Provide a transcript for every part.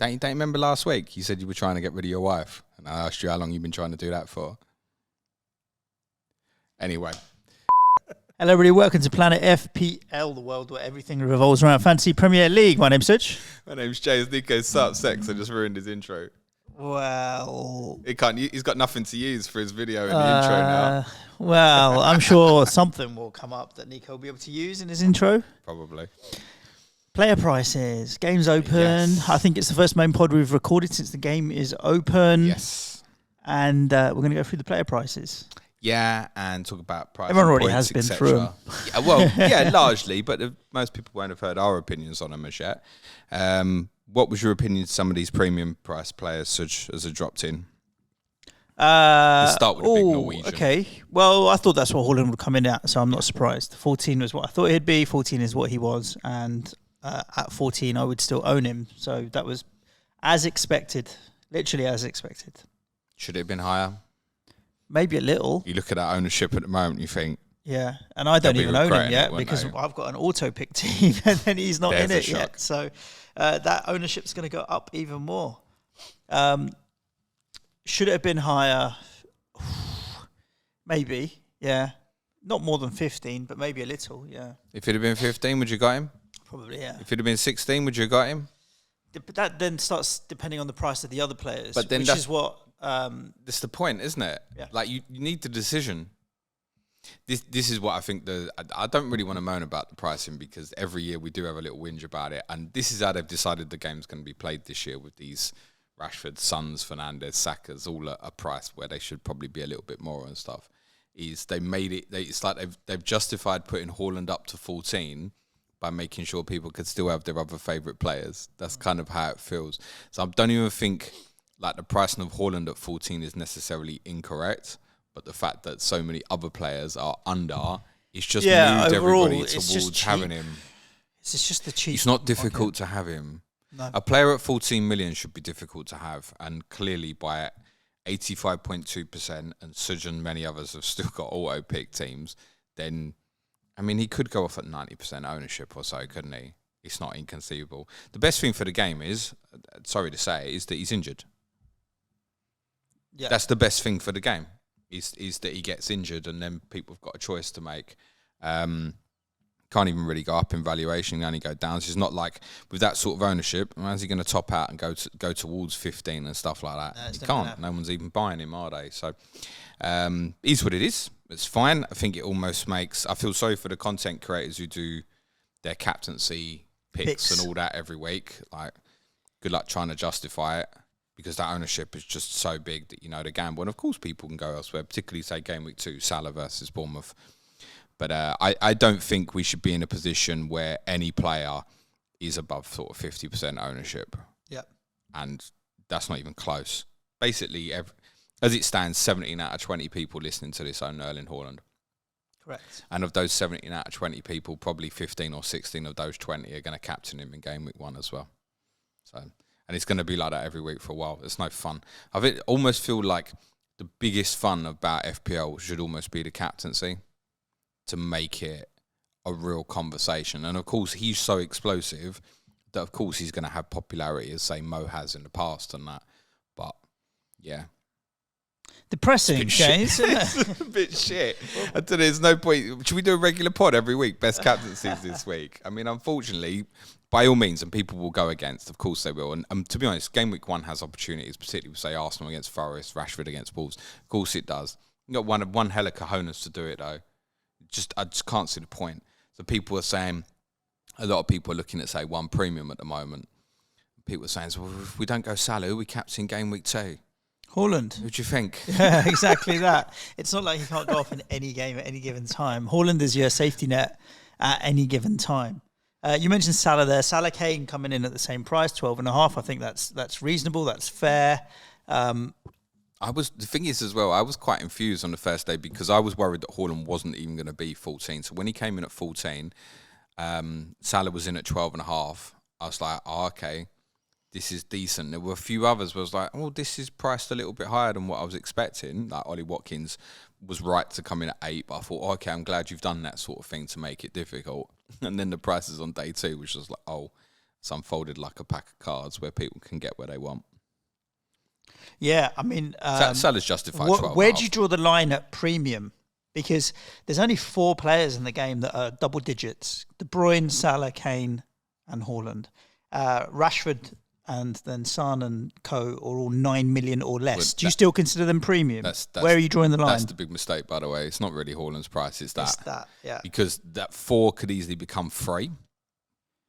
Don't you remember last week? You said you were trying to get rid of your wife. And I asked you how long you've been trying to do that for. Anyway. Hello, everybody. Welcome to Planet FPL, the world where everything revolves around Fantasy Premier League. My name's Suj. My name's James. Nico's so upset because I just ruined his intro. Well... He's got nothing to use for his video in the intro now. Well, I'm sure something will come up that Nico will be able to use in his intro. Probably. Player prices. Game's open. Yes. I think it's the first main pod we've recorded since the game is open. Yes. And we're going to go through the player prices. Yeah, and talk about price. Everyone already points, has been through them. Yeah, well, yeah, largely, but most people won't have heard our opinions on them as yet. What was your opinion of some of these premium price players such as are dropped in? Let's start with a big Norwegian. Okay. Well, I thought that's what Haaland would come in at, so I'm not surprised. 14 was what I thought he'd be. 14 is what he was, and at 14, I would still own him. So that was as expected, literally as expected. Should it have been higher? Maybe a little. You look at that ownership at the moment, you think. Yeah, and I don't even own him yet because they? I've got an auto pick team and then he's not There's in it shock. yet. So that ownership's going to go up even more. Should it have been higher? Maybe, yeah. Not more than 15, but maybe a little, yeah. If it had been 15, would you got him? Probably, yeah. If it had been 16, would you got him? But that then starts depending on the price of the other players, but then which is what... that's the point, isn't it? Yeah. Like, you need the decision. This is what I think I don't really want to moan about the pricing because every year we do have a little whinge about it, and this is how they've decided the game's going to be played this year with these Rashford, Sons, Fernandes, Sakas, all at a price where they should probably be a little bit more and stuff. Is they made it? It's like they've justified putting Haaland up to 14 by making sure people could still have their other favourite players. That's kind of how it feels. So I don't even think like the pricing of Haaland at 14 is necessarily incorrect. But the fact that so many other players are under, it's just moved overall, everybody towards having him. It's just the cheap. It's not difficult to have him. No. A player at 14 million should be difficult to have, and clearly by 85.2%, and Suj and many others have still got auto-pick teams, then, I mean, he could go off at 90% ownership or so, couldn't he? It's not inconceivable. The best thing for the game is, sorry to say, is that he's injured. Yeah. That's the best thing for the game. Is that he gets injured and then people have got a choice to make. Can't even really go up in valuation, he only go down. So it's not like with that sort of ownership, how's he going to top out and go towards 15 and stuff like that? He can't. No one's even buying him, are they? So is what it is. It's fine. I think it almost makes... I feel sorry for the content creators who do their captaincy picks and all that every week. Like, good luck trying to justify it. Because that ownership is just so big that, you know, the gamble. And, of course, people can go elsewhere, particularly, say, Game Week 2, Salah versus Bournemouth. But I don't think we should be in a position where any player is above sort of 50% ownership. Yeah. And that's not even close. Basically, as it stands, 17 out of 20 people listening to this own Erling Haaland. Correct. And of those 17 out of 20 people, probably 15 or 16 of those 20 are going to captain him in Game Week 1 as well. So... And it's going to be like that every week for a while. It's no fun. I almost feel like the biggest fun about FPL should almost be the captaincy to make it a real conversation. And, of course, he's so explosive that, of course, he's going to have popularity as, say, Mo has in the past and that. But, yeah. Depressing, James. It's a bit shit. I don't know, there's no point. Should we do a regular pod every week? Best captaincies this week. I mean, unfortunately... By all means, and people will go against. Of course they will. And to be honest, Game Week 1 has opportunities, particularly, say, Arsenal against Forest, Rashford against Wolves. Of course it does. You got one hell of cojones to do it, though. I just can't see the point. So people are saying, a lot of people are looking at, say, one premium at the moment. People are saying, well, if we don't go Salah, we captain Game Week 2. Haaland. Who do you think? Yeah, exactly that. It's not like he can't go off in any game at any given time. Haaland is your safety net at any given time. You mentioned Salah there. Salah Kane coming in at the same price, 12.5. I think that's reasonable. That's fair. The thing is as well, I was quite infused on the first day because I was worried that Haaland wasn't even going to be 14. So when he came in at 14, Salah was in at 12.5. I was like, oh, okay, this is decent. There were a few others where I was like, oh, this is priced a little bit higher than what I was expecting. Like Ollie Watkins was right to come in at 8, but I thought, oh, okay, I'm glad you've done that sort of thing to make it difficult. And then the prices on day 2, which was like, oh, it's unfolded like a pack of cards where people can get where they want. Yeah, I mean, Salah's justified 12. Where do you draw the line at premium? Because there's only 4 players in the game that are double digits: De Bruyne, Salah, Kane, and Haaland. Rashford and then Son and co are all 9 million or less. Well, do you still consider them premium? Where are you drawing the line? That's the big mistake, by the way. It's not really Haaland's price. It's that. It's that, yeah. Because that 4 could easily become 3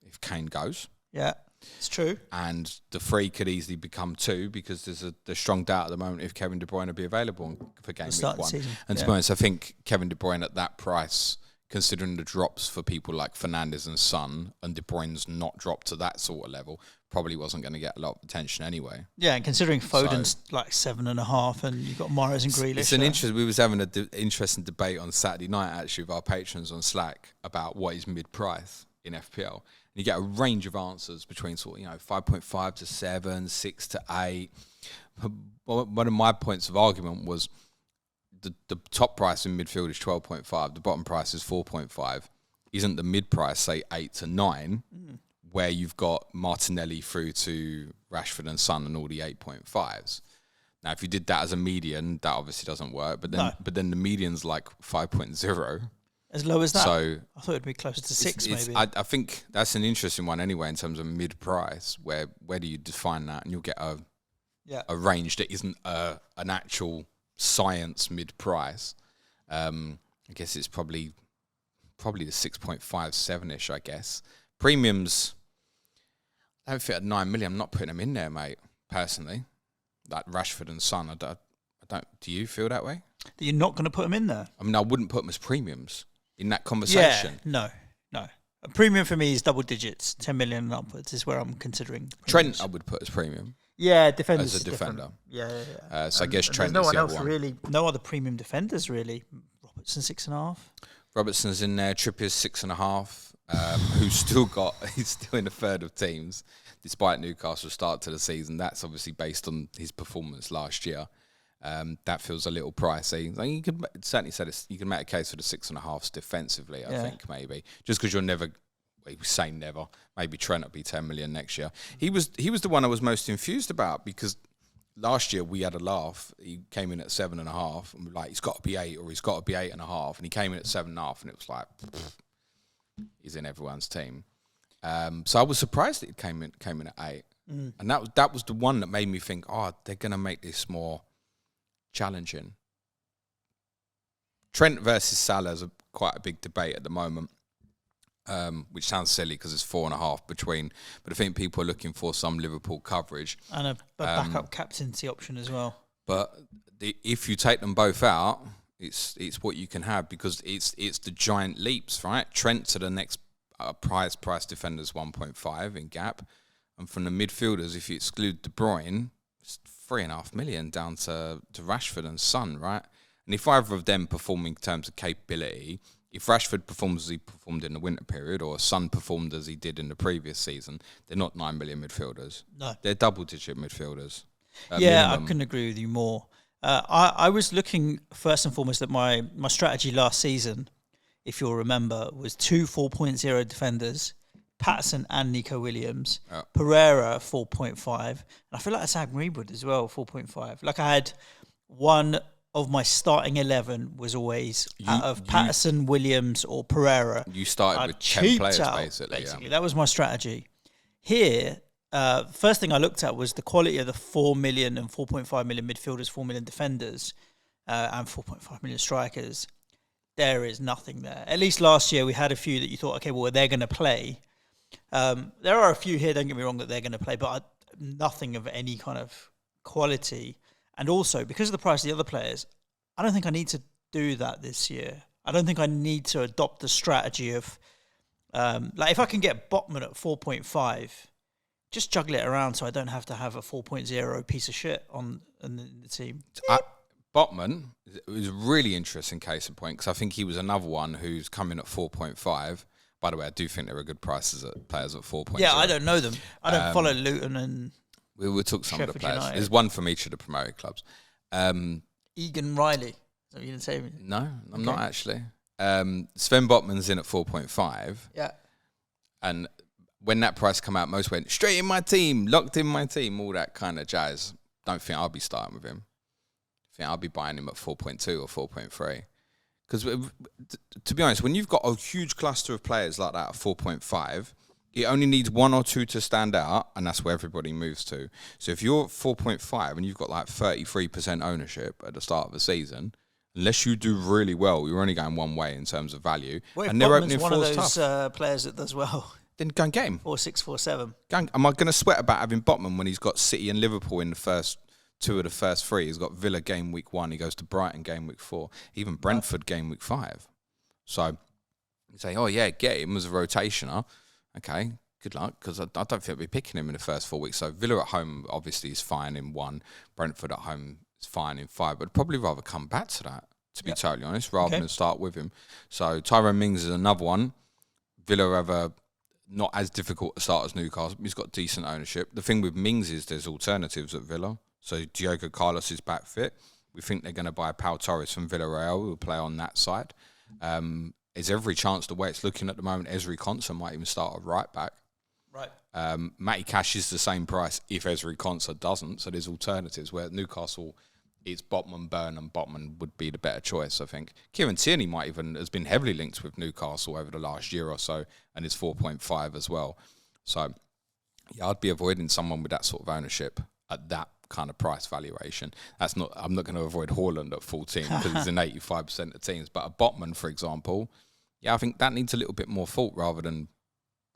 if Kane goes. Yeah, it's true. And the 3 could easily become 2 because there's strong doubt at the moment if Kevin De Bruyne will be available for game week 1. And to be honest, I think Kevin De Bruyne at that price, considering the drops for people like Fernandes and Son, and De Bruyne's not dropped to that sort of level, probably wasn't going to get a lot of attention anyway. Yeah, and considering Foden's like 7.5, and you've got Mahrez and Grealish. It's an interesting. We was having an interesting debate on Saturday night actually with our patrons on Slack about what is mid-price in FPL. And you get a range of answers between 5.5 to 7, 6 to 8. One of my points of argument was the top price in midfield is 12.5. The bottom price is 4.5. Isn't the mid price say 8 to 9? Where you've got Martinelli through to Rashford and Son and all the 8.5s. Now, if you did that as a median, that obviously doesn't work. But then the median's like 5.0. As low as that? So I thought it'd be closer to 6, maybe. I think that's an interesting one anyway in terms of mid-price. Where do you define that? And you'll get a range that isn't an actual science mid-price. I guess it's probably the 6.57-ish, I guess. Premiums... I don't fit at 9 million. I'm not putting them in there, mate. Personally, like Rashford and Son, I don't. Do you feel that way? That you're not going to put them in there? I mean, I wouldn't put them as premiums in that conversation. Yeah, no. A premium for me is double digits, 10 million and upwards is where I'm considering. Premiums. Trent, I would put as premium. Yeah, defenders as a defender. Yeah. So I guess Trent. There's no is one the else other really. No other premium defenders really. Robertson 6.5. Robertson's in there. Trippier's 6.5. He's still in a third of teams, despite Newcastle's start to the season. That's obviously based on his performance last year. That feels a little pricey. Like you could certainly say this, you can make a case for the 6.5s defensively. I think maybe just because you're never. We say never. Maybe Trent will be 10 million next year. He was the one I was most infused about because last year we had a laugh. He came in at 7.5, and we're like, he's got to be 8 or he's got to be 8.5, and he came in at 7.5, and it was like. He's in everyone's team, so I was surprised that it came in at 8, and that was the one that made me think, they're gonna make this more challenging. Trent versus Salah is quite a big debate at the moment, which sounds silly because it's 4.5 between, but I think people are looking for some Liverpool coverage and a backup captaincy option as well. But if you take them both out. It's what you can have because it's the giant leaps, right? Trent to the next price defenders 1.5 in gap, and from the midfielders, if you exclude De Bruyne, it's 3.5 million down to Rashford and Son, right? And if either of them perform in terms of capability, if Rashford performs as he performed in the winter period, or Son performed as he did in the previous season, they're not 9 million midfielders. No, they're double-digit midfielders. I couldn't agree with you more. I was looking first and foremost at my strategy last season, if you'll remember, was 2 4.0 defenders, Patterson and Nico Williams, Pereira 4.5, and I feel like I said Greenwood as well 4.5. Like I had one of my starting 11 was always out of Patterson, Williams, or Pereira. You started with 10 players basically. That was my strategy. Here. First thing I looked at was the quality of the 4 million and 4.5 million midfielders, 4 million defenders, and 4.5 million strikers. There is nothing there. At least last year we had a few that you thought, okay, well, they're going to play. There are a few here, don't get me wrong, that they're going to play, but nothing of any kind of quality. And also, because of the price of the other players, I don't think I need to do that this year. I don't think I need to adopt the strategy of, if I can get Botman at 4.5, just juggle it around so I don't have to have a 4.0 piece of shit on the team. Botman was a really interesting case in point because I think he was another one who's coming at 4.5. By the way, I do think there are good prices at players at 4.0. Yeah, I don't know them. I don't follow Luton and we'll talk some Sheffield of the players. United. There's one from each of the promoted clubs. Egan Riley. Is that what you didn't say? No, I'm not actually. Sven Botman's in at 4.5. Yeah. And when that price come out, most went straight in my team, locked in my team, all that kind of jazz. Don't think I'll be starting with him. I think I'll be buying him at 4.2 or 4.3. Because to be honest, when you've got a huge cluster of players like that at 4.5, it only needs one or two to stand out, and that's where everybody moves to. So if you're at 4.5 and you've got like 33% ownership at the start of the season, unless you do really well, you're only going one way in terms of value. Well, and they're opening one of fours those tough. Players that does well. Then go and get him. 4-6, 4-7. Am I going to sweat about having Botman when he's got City and Liverpool in the first two of the first three? He's got Villa game week 1. He goes to Brighton game week 4. Even Brentford game week 5. So you say, oh yeah, get him as a rotationer. Okay, good luck, because I don't think I'll be picking him in the first 4 weeks. So Villa at home obviously is fine in 1. Brentford at home is fine in 5. But I'd probably rather come back to that, to be totally honest, rather than start with him. So Tyrone Mings is another one. Villa have a not as difficult a start as Newcastle. He's got decent ownership. The thing with Mings is there's alternatives at Villa. So Diogo Carlos is back fit. We think they're going to buy Pau Torres from Villarreal, who will play on that side. There's every chance the way it's looking at the moment, Ezri Konsa might even start at right back. Right. Matty Cash is the same price if Ezri Konsa doesn't. So there's alternatives where Newcastle, it's Botman, Burn, and Botman would be the better choice, I think. Kieran Tierney has been heavily linked with Newcastle over the last year or so, and is 4.5 as well. So yeah, I'd be avoiding someone with that sort of ownership at that kind of price valuation. I'm not going to avoid Haaland at 14 because he's in 85% of teams. But a Botman, for example, I think that needs a little bit more thought rather than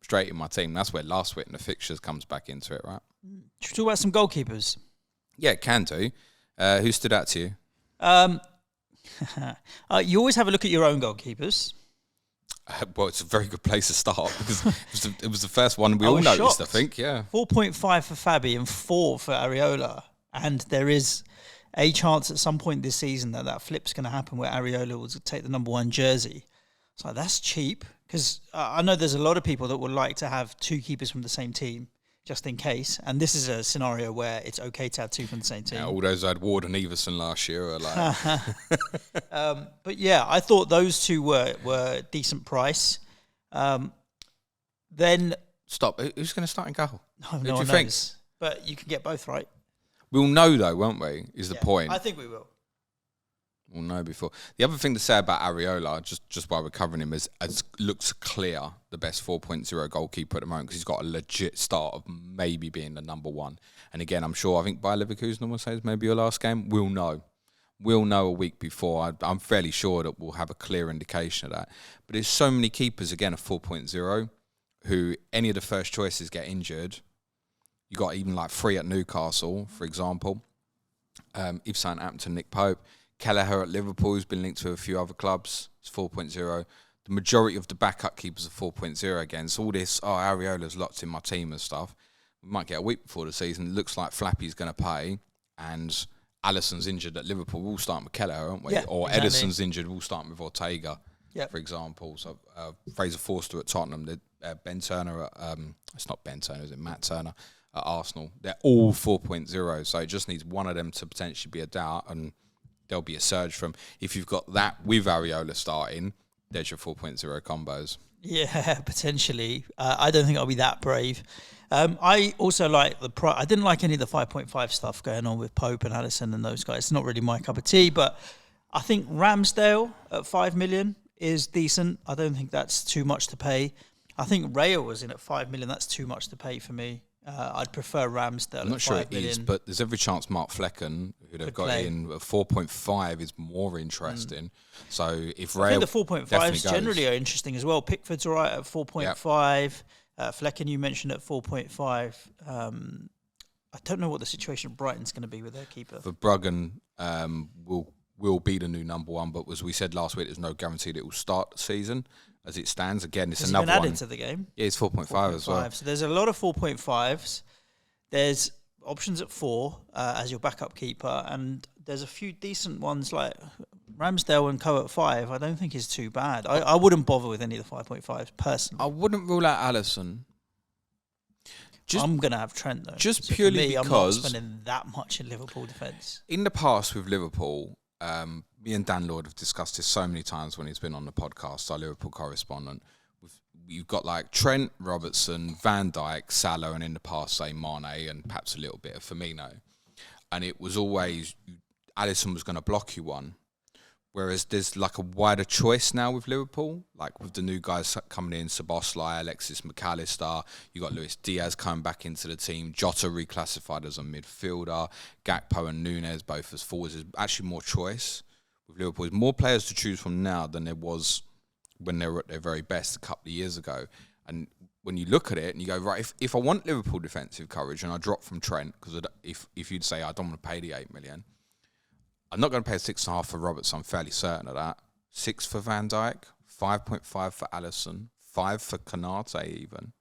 straight in my team. That's where last week in the fixtures comes back into it, right? Should we talk about some goalkeepers? Yeah, it can do. Who stood out to you? You always have a look at your own goalkeepers. Well, it's a very good place to start because it was the first one we all noticed, I think. Yeah. 4.5 for Fabi and 4 for Areola. And there is a chance at some point this season that flip's going to happen where Areola will take the number 1 jersey. So that's cheap because I know there's a lot of people that would like to have 2 keepers from the same team just in case. And this is a scenario where it's okay to have 2 from the same team. Yeah, all those had Ward and Everson last year are like... But yeah, I thought those 2 were decent price. Then... Stop. Who's going to start in goal? No one knows. But you can get both, right? We'll know though, won't we, is the point. I think we will. We'll know before. The other thing to say about Areola, just while we're covering him, is looks clear the best 4.0 goalkeeper at the moment because he's got a legit start of maybe being the number 1. And again, I think Bayer Leverkusen will say it's maybe your last game. We'll know. We'll know a week before. I'm fairly sure that we'll have a clear indication of that. But there's so many keepers, again, of 4.0, who any of the first choices get injured. You got even like 3 at Newcastle, for example. Yves Southampton, Nick Pope. Kelleher at Liverpool, who's been linked to a few other clubs, is 4.0. The majority of the backup keepers are 4.0 again. So all this, Areola's locked in my team and stuff. We might get a week before the season. It looks like Flappy's going to pay. And Alisson's injured at Liverpool. We'll start with Kelleher, aren't we? Yeah, or exactly. Edison's injured. We'll start with Ortega, for example. So Fraser Forster at Tottenham. Ben Turner at... it's not Ben Turner, is it? Matt Turner at Arsenal. They're all 4.0. So it just needs one of them to potentially be a doubt. And there'll be a surge from... If you've got that with Areola starting, there's your 4.0 combos. Yeah, potentially. I don't think I'll be that brave. I also like I didn't like any of the 5.5 stuff going on with Pope and Alisson and those guys. It's not really my cup of tea, but I think Ramsdale at 5 million is decent. I don't think that's too much to pay. I think Rayo was in at 5 million. That's too much to pay for me. I'd prefer Ramsdale. I'm not sure it is, but there's every chance Mark Flecken, who they've got in at 4.5, is more interesting. So if Rayo, I think the 4.5s generally are interesting as well. Pickford's all right at 4.5. Flecken you mentioned at 4.5. I don't know what the situation of Brighton's going to be with their keeper. For Bruggen, will be the new number 1, but as we said last week, there's no guarantee that it will start the season. As it stands, again, it's another one. Has he been added to the game? Yeah, it's 4.5 as well. So there's a lot of 4.5s. There's options at 4 as your backup keeper, and there's a few decent ones like Ramsdale and Co at 5. I don't think is too bad. I wouldn't bother with any of the 5.5s personally. I wouldn't rule out Alisson. I'm going to have Trent though. Just so purely because... I'm not spending that much in Liverpool defence. In the past with Liverpool... me and Dan Lord have discussed this so many times when he's been on the podcast, our Liverpool correspondent. you've got like Trent, Robertson, Van Dijk, Salah, and in the past, say, Mane and perhaps a little bit of Firmino. And it was always Alisson was going to block you one. Whereas there's like a wider choice now with Liverpool, like with the new guys coming in, Szoboszlai, Alexis McAllister, you got Luis Diaz coming back into the team, Jota reclassified as a midfielder, Gakpo and Núñez both as forwards. There's actually more choice with Liverpool. There's more players to choose from now than there was when they were at their very best a couple of years ago. And when you look at it and you go, right, if I want Liverpool defensive coverage and I drop from Trent, because if you'd say I don't want to pay the 8 million, I'm not going to pay 6.5 for Robertson. I'm fairly certain of that. 6 for Van Dijk, 5.5 for Alisson, 5 for Konate even.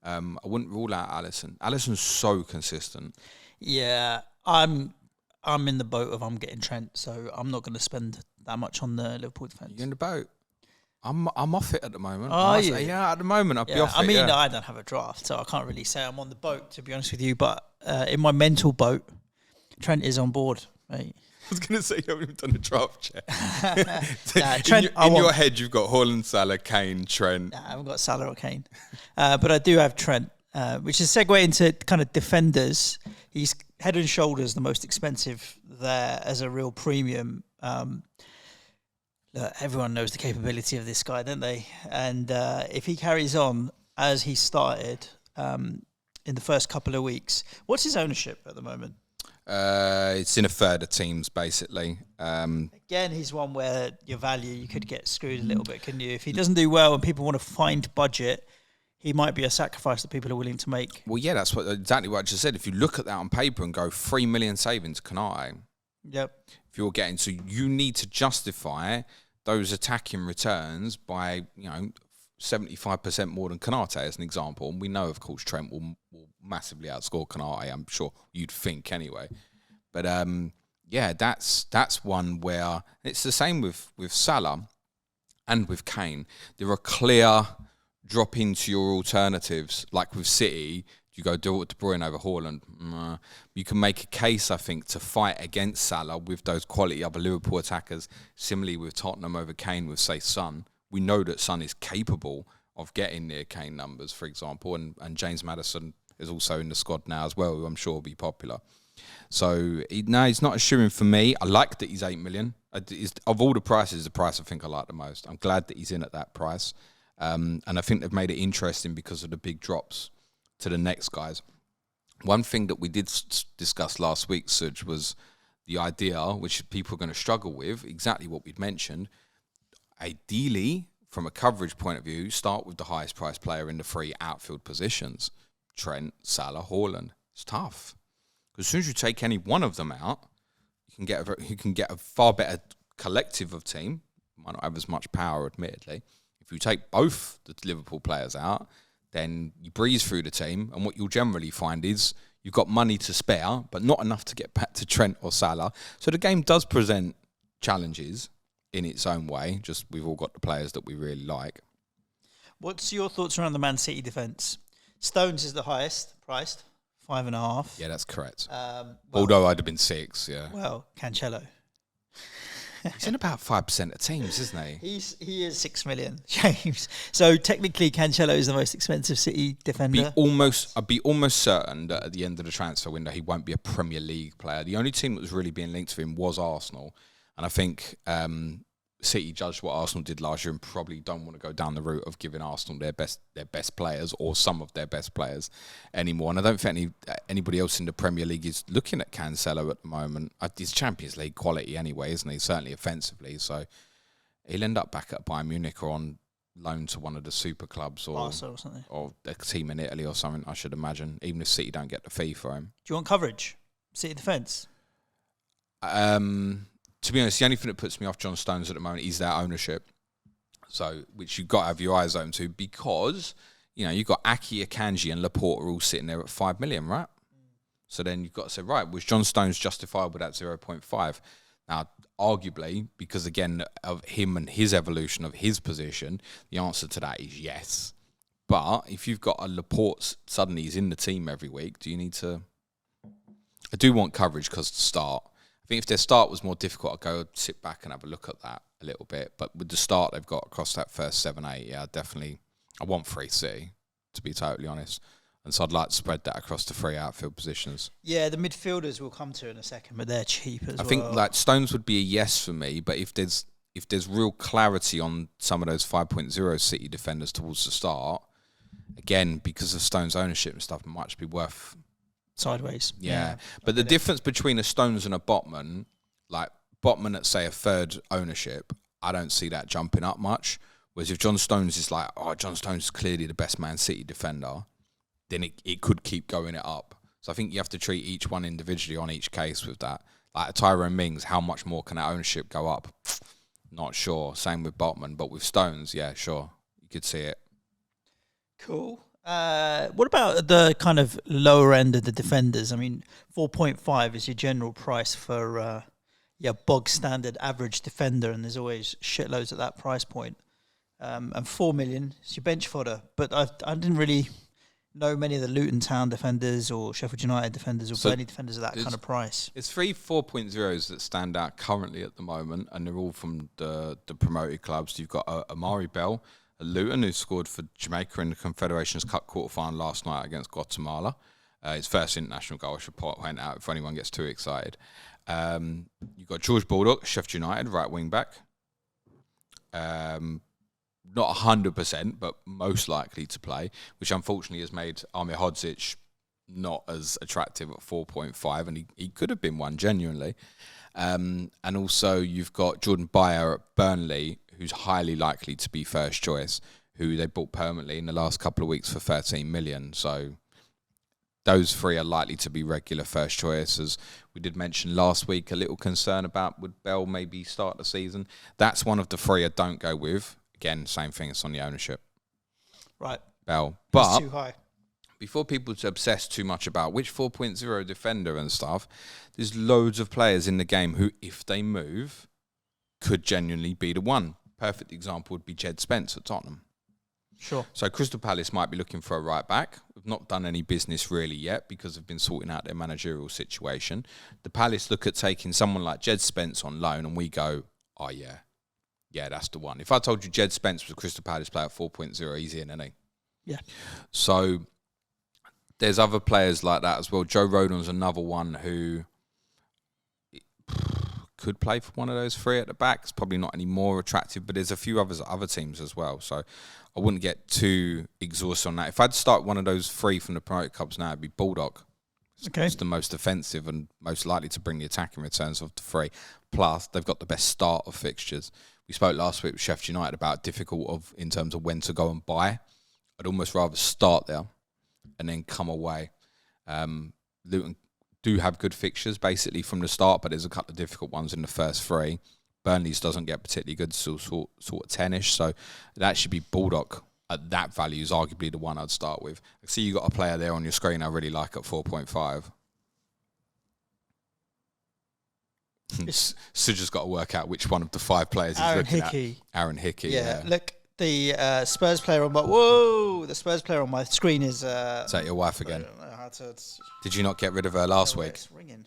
I wouldn't rule out Alisson. Alisson's so consistent. Yeah, I'm in the boat of I'm getting Trent, so I'm not going to spend that much on the Liverpool defence. You're in the boat. I'm off it at the moment. Are you? Yeah, at the moment I'll be off it. I mean, I don't have a draft, so I can't really say I'm on the boat, to be honest with you. But in my mental boat, Trent is on board, mate. I was going to say you haven't even done a draft yet. Trent, in your head, you've got Haaland, Salah, Kane, Trent. I haven't got Salah or Kane. But I do have Trent, which is a segue into kind of defenders. He's head and shoulders the most expensive there as a real premium. Everyone knows the capability of this guy, don't they? And if he carries on as he started in the first couple of weeks, what's his ownership at the moment? It's in a third of teams, basically. Again, he's one where your value, you could get screwed a little bit, couldn't you? If he doesn't do well and people want to find budget, he might be a sacrifice that people are willing to make. Well, yeah, that's exactly what I just said. If you look at that on paper and go 3 million savings, Konate. Yep. If you're getting, so you need to justify those attacking returns by, 75% more than Konate as an example. And we know, of course, Trent will massively outscore Konate, I'm sure you'd think anyway. But that's one where it's the same with Salah and with Kane. There are clear drop into your alternatives, like with City. You go De Bruyne over Haaland. You can make a case, I think, to fight against Salah with those quality other Liverpool attackers. Similarly with Tottenham over Kane with, say, Son. We know that Son is capable of getting near Kane numbers, for example, and James Maddison is also in the squad now as well, who I'm sure will be popular. So, he's not a shoo-in for me. I like that he's 8 million. Of all the prices, the price I think I like the most. I'm glad that he's in at that price. And I think they've made it interesting because of the big drops to the next guys. One thing that we did discuss last week, Suj, was the idea, which people are going to struggle with, exactly what we'd mentioned. Ideally, from a coverage point of view, start with the highest priced player in the 3 outfield positions. Trent, Salah, Haaland. It's tough. Because as soon as you take any one of them out, you can get a far better collective of team. Might not have as much power, admittedly. If you take both the Liverpool players out, then you breeze through the team, and what you'll generally find is you've got money to spare, but not enough to get back to Trent or Salah. So the game does present challenges in its own way, just we've all got the players that we really like. What's your thoughts around the Man City defence? Stones is the highest priced, 5.5. Yeah, that's correct. Although I'd have been 6, yeah. Well, Cancelo. He's in about 5% of teams, isn't he? He is 6 million, James. So technically, Cancelo is the most expensive City defender. I'd be almost certain that at the end of the transfer window, he won't be a Premier League player. The only team that was really being linked to him was Arsenal, and I think City judged what Arsenal did last year and probably don't want to go down the route of giving Arsenal their best players or some of their best players anymore. And I don't think anybody else in the Premier League is looking at Cancelo at the moment. He's Champions League quality anyway, isn't he? Certainly offensively. So he'll end up back at Bayern Munich or on loan to one of the super clubs or something, or a team in Italy or something, I should imagine, even if City don't get the fee for him. Do you want coverage? City defence? To be honest, the only thing that puts me off John Stones at the moment is that ownership. So, which you've got to have your eyes open to because, you've got Aki, Akanji and Laporte are all sitting there at 5 million, right? So then you've got to say, right, was John Stones justifiable at 0.5? Now, arguably, because again, of him and his evolution of his position, the answer to that is yes. But if you've got a Laporte, suddenly he's in the team every week, do you need to... I do want coverage because to start... I think if their start was more difficult, I'd go sit back and have a look at that a little bit. But with the start they've got across that first 7-8, yeah, I want 3 City, to be totally honest. And so I'd like to spread that across the 3 outfield positions. Yeah, the midfielders we'll come to in a second, but they're cheap as well. I think like Stones would be a yes for me, but if there's real clarity on some of those 5.0 City defenders towards the start, again, because of Stones' ownership and stuff, it might just be worth... Sideways. Yeah. But the difference between a Stones and a Botman, like Botman at, say, a third ownership, I don't see that jumping up much. Whereas if John Stones is like, John Stones is clearly the best Man City defender, then it could keep going it up. So I think you have to treat each one individually on each case with that. Like a Tyrone Mings, how much more can that ownership go up? Not sure. Same with Botman. But with Stones, yeah, sure. You could see it. Cool. What about the kind of lower end of the defenders? I mean, 4.5 is your general price for bog standard average defender, and there's always shitloads at that price point. And 4 million is your bench fodder. But I didn't really know many of the Luton Town defenders or Sheffield United defenders or Burnley defenders at that kind of price. It's 3 4.0s that stand out currently at the moment, and they're all from the promoted clubs. You've got Amari Bell at Luton, who scored for Jamaica in the Confederations Cup quarter-final last night against Guatemala. His first international goal, I should point out if anyone gets too excited. You've got George Baldock, Sheffield United, right wing-back. Not 100%, but most likely to play, which unfortunately has made Amir Hodzic not as attractive at 4.5, and he could have been one, genuinely. And also you've got Jordan Bayer at Burnley, who's highly likely to be first choice, who they bought permanently in the last couple of weeks for 13 million. So those 3 are likely to be regular first choice. As we did mention last week, a little concern about would Bell maybe start the season. That's one of the 3 I don't go with. Again, same thing, it's on the ownership. Right. Bell. But it's too high. Before people obsess too much about which 4.0 defender and stuff, there's loads of players in the game who, if they move, could genuinely be the one. Perfect example would be Jed Spence at Tottenham. Sure. So Crystal Palace might be looking for a right back. We've not done any business really yet because they've been sorting out their managerial situation. The Palace look at taking someone like Jed Spence on loan, and we go, oh yeah. Yeah, that's the one. If I told you Jed Spence was a Crystal Palace player at 4.0, he's in, isn't he? Yeah. So there's other players like that as well. Joe Rodon's another one who could play for one of those 3 at the back. It's probably not any more attractive, but there's a few other teams as well. So I wouldn't get too exhausted on that. If I'd start one of those 3 from the promoted clubs now, it'd be Baldock. Okay. It's the most offensive and most likely to bring the attacking returns of the 3. Plus, they've got the best start of fixtures. We spoke last week with Sheffield United about difficult in terms of when to go and buy. I'd almost rather start there and then come away. Luton do have good fixtures basically from the start, but there's a couple of difficult ones in the first 3. Burnley's doesn't get particularly good, so sort of 10-ish. So that should be Baldock at that value is arguably the one I'd start with. I see you got a player there on your screen I really like at 4.5. Suj has got to work out which one of the 5 players he's looking at. Aaron Hickey. Yeah. Look, the Spurs player on my screen is. Is that your wife again? I don't know how to. Did you not get rid of her last week? It's ringing.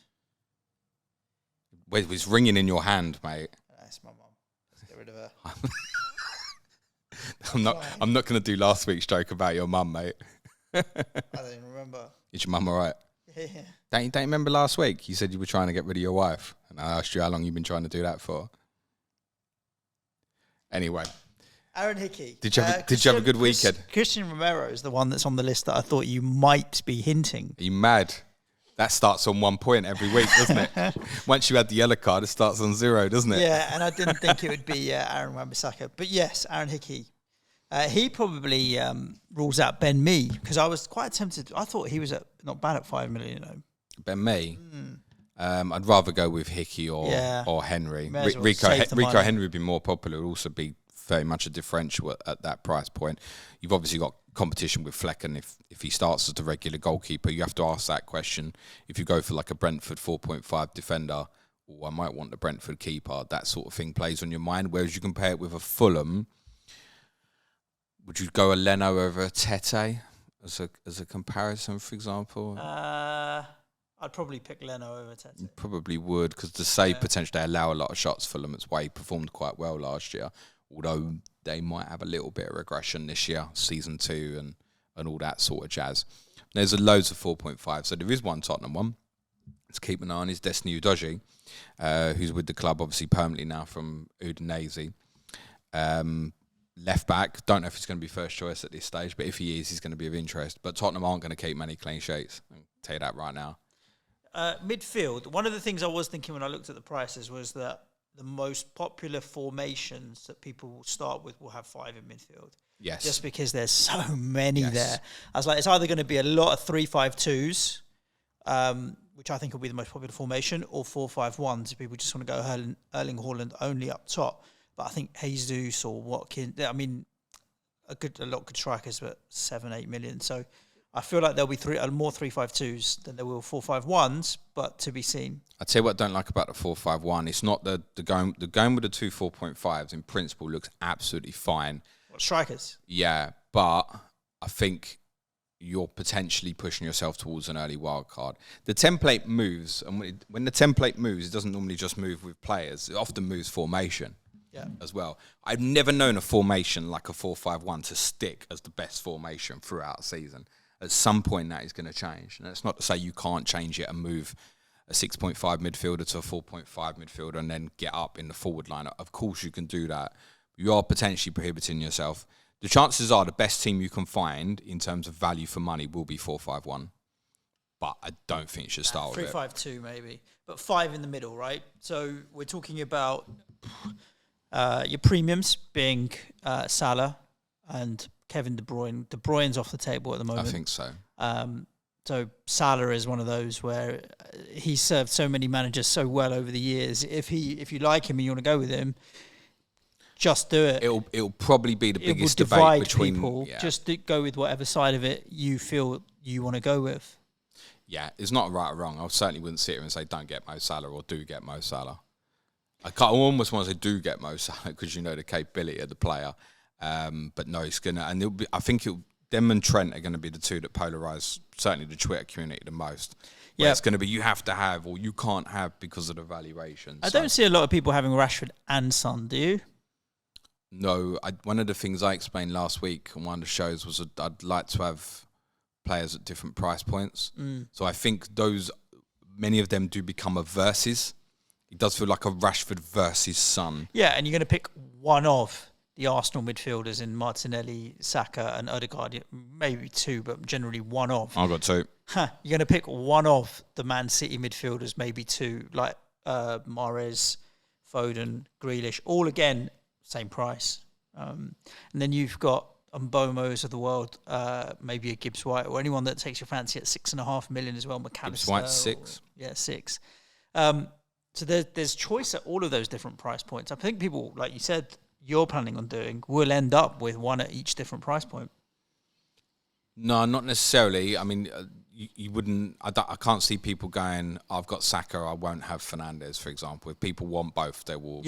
Wait, it was ringing in your hand, mate. That's my mum. Let's get rid of her. I'm not going to do last week's joke about your mum, mate. I don't even remember. Is your mum all right? Yeah. Don't you remember last week? You said you were trying to get rid of your wife. And I asked you how long you've been trying to do that for. Anyway. Aaron Hickey. Did you have a good weekend? Christian Romero is the one that's on the list that I thought you might be hinting. Are you mad? That starts on 1 point every week, doesn't it? Once you had the yellow card, it starts on 0, doesn't it? Yeah, and I didn't think it would be Aaron Wan-Bissaka. But yes, Aaron Hickey. He probably rules out Ben Mee because I was quite tempted. I thought he was not bad at 5 million. Ben Mee? I'd rather go with Hickey or Henry. Rico Henry would be more popular. Would also be very much a differential at that price point. You've obviously got competition with Flecken if he starts as the regular goalkeeper. You have to ask that question. If you go for like a Brentford 4.5 defender, I might want the Brentford keeper. That sort of thing plays on your mind. Whereas you compare it with a Fulham, would you go a Leno over a Tete as a comparison, for example? I'd probably pick Leno over Tete. You probably would, because the save potential, they allow a lot of shots for them. It's why he performed quite well last year. although they might have a little bit of regression this year, season 2 and all that sort of jazz. There's loads of 4.5, so there is one Tottenham one. Let's keep an eye on is Destiny Udogie, who's with the club obviously permanently now from Udinese. Left back, don't know if he's going to be first choice at this stage, but if he is, he's going to be of interest. But Tottenham aren't going to keep many clean sheets. I'll tell you that right now. Midfield, one of the things I was thinking when I looked at the prices was that the most popular formations that people will start with will have 5 in midfield. Yes. Just because there's so many there. I was like, it's either going to be a lot of 3-5-2s, which I think will be the most popular formation, or 4-5-1s if people just want to go Erling Haaland only up top. But I think Jesus or Watkins, I mean, a lot of good strikers, but 7-8 million. So I feel like there'll be more 3-5-2s than there will 4-5-1s, but to be seen. I'll tell you what I don't like about the 4-5-1. It's not the going with the 2 4.5s in principle looks absolutely fine. What, strikers? Yeah, but I think you're potentially pushing yourself towards an early wild card. The template moves, and when the template moves, it doesn't normally just move with players. It often moves formation. Yeah. As well. I've never known a formation like a 4-5-1 to stick as the best formation throughout a season. At some point, that is going to change. And that's not to say you can't change it and move a 6.5 midfielder to a 4.5 midfielder and then get up in the forward line. Of course, you can do that. You are potentially prohibiting yourself. The chances are the best team you can find in terms of value for money will be 4-5-1. But I don't think you should start with it. 3-5-2 maybe. But 5 in the middle, right? So we're talking about your premiums being Salah and Kevin De Bruyne. De Bruyne's off the table at the moment. I think so. So Salah is one of those where he served so many managers so well over the years. If you like him and you want to go with him, just do it. It'll probably be the biggest debate between people. Yeah. Just go with whatever side of it you feel you want to go with. Yeah, it's not right or wrong. I certainly wouldn't sit here and say don't get Mo Salah or do get Mo Salah. I almost want to say do get Mo Salah because you know the capability of the player. But no, it's gonna, and I think them and Trent are going to be the two that polarise certainly the Twitter community the most. Yeah, it's going to be you have to have or you can't have because of the valuation. I don't see a lot of people having Rashford and Son. Do you? No, one of the things I explained last week on one of the shows was that I'd like to have players at different price points. So I think many of them do become a versus. It does feel like a Rashford versus Son. Yeah, and you're going to pick one of the Arsenal midfielders in Martinelli, Saka and Odegaard. Maybe 2, but generally one of. I've got 2. You're going to pick one of the Man City midfielders, maybe 2, like Mahrez, Foden, Grealish, all again, same price. And then you've got Mbomos of the world, maybe a Gibbs White, or anyone that takes your fancy at 6.5 million as well. McAllister. Gibbs White 6. 6. So there's choice at all of those different price points. I think people, like you said, you're planning on doing, will end up with one at each different price point. No, not necessarily. I mean, you wouldn't. I can't see people going, I've got Saka, I won't have Fernandes, for example. If people want both, they will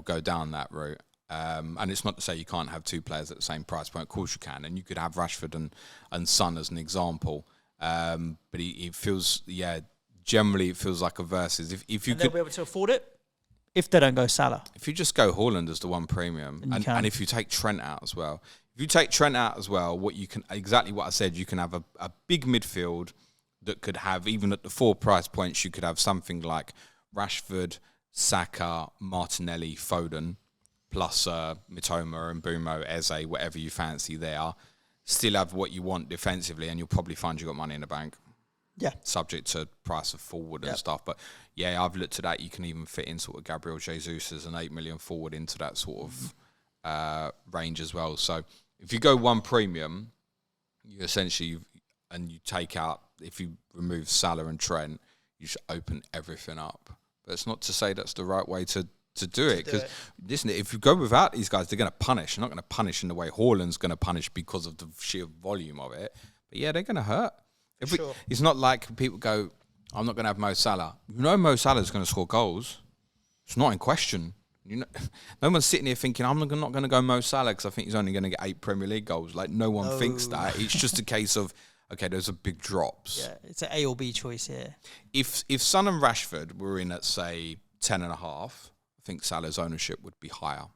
go down that route. And it's not to say you can't have 2 players at the same price point. Of course you can. And you could have Rashford and Son as an example. But it feels, generally it feels like a versus. If you they'll be able to afford it if they don't go Salah. If you just go Haaland as the one premium, and if you take Trent out as well. If you take Trent out as well, exactly what I said, you can have a big midfield that could have, even at the 4 price points, you could have something like Rashford, Saka, Martinelli, Foden, plus Mitoma and Mbeumo, Eze, whatever you fancy there. Still have what you want defensively, and you'll probably find you got money in the bank. Yeah. Subject to price of forward and stuff. But yeah, I've looked at that. You can even fit in sort of Gabriel Jesus as an 8 million forward into that sort of range as well. So if you go one premium, you essentially, and you take out, if you remove Salah and Trent, you should open everything up. But it's not to say that's the right way to do it. Because listen, if you go without these guys, they're going to punish. They're not going to punish in the way Haaland's going to punish because of the sheer volume of it. But yeah, they're going to hurt. It's not like people go, I'm not going to have Mo Salah. You know Mo Salah's going to score goals. It's not in question. No one's sitting here thinking, I'm not going to go Mo Salah because I think he's only going to get 8 Premier League goals. Like, no one thinks that. It's just a case of, okay, those are big drops. Yeah, it's an A or B choice here. If Son and Rashford were in at, say, 10.5, I think Salah's ownership would be higher.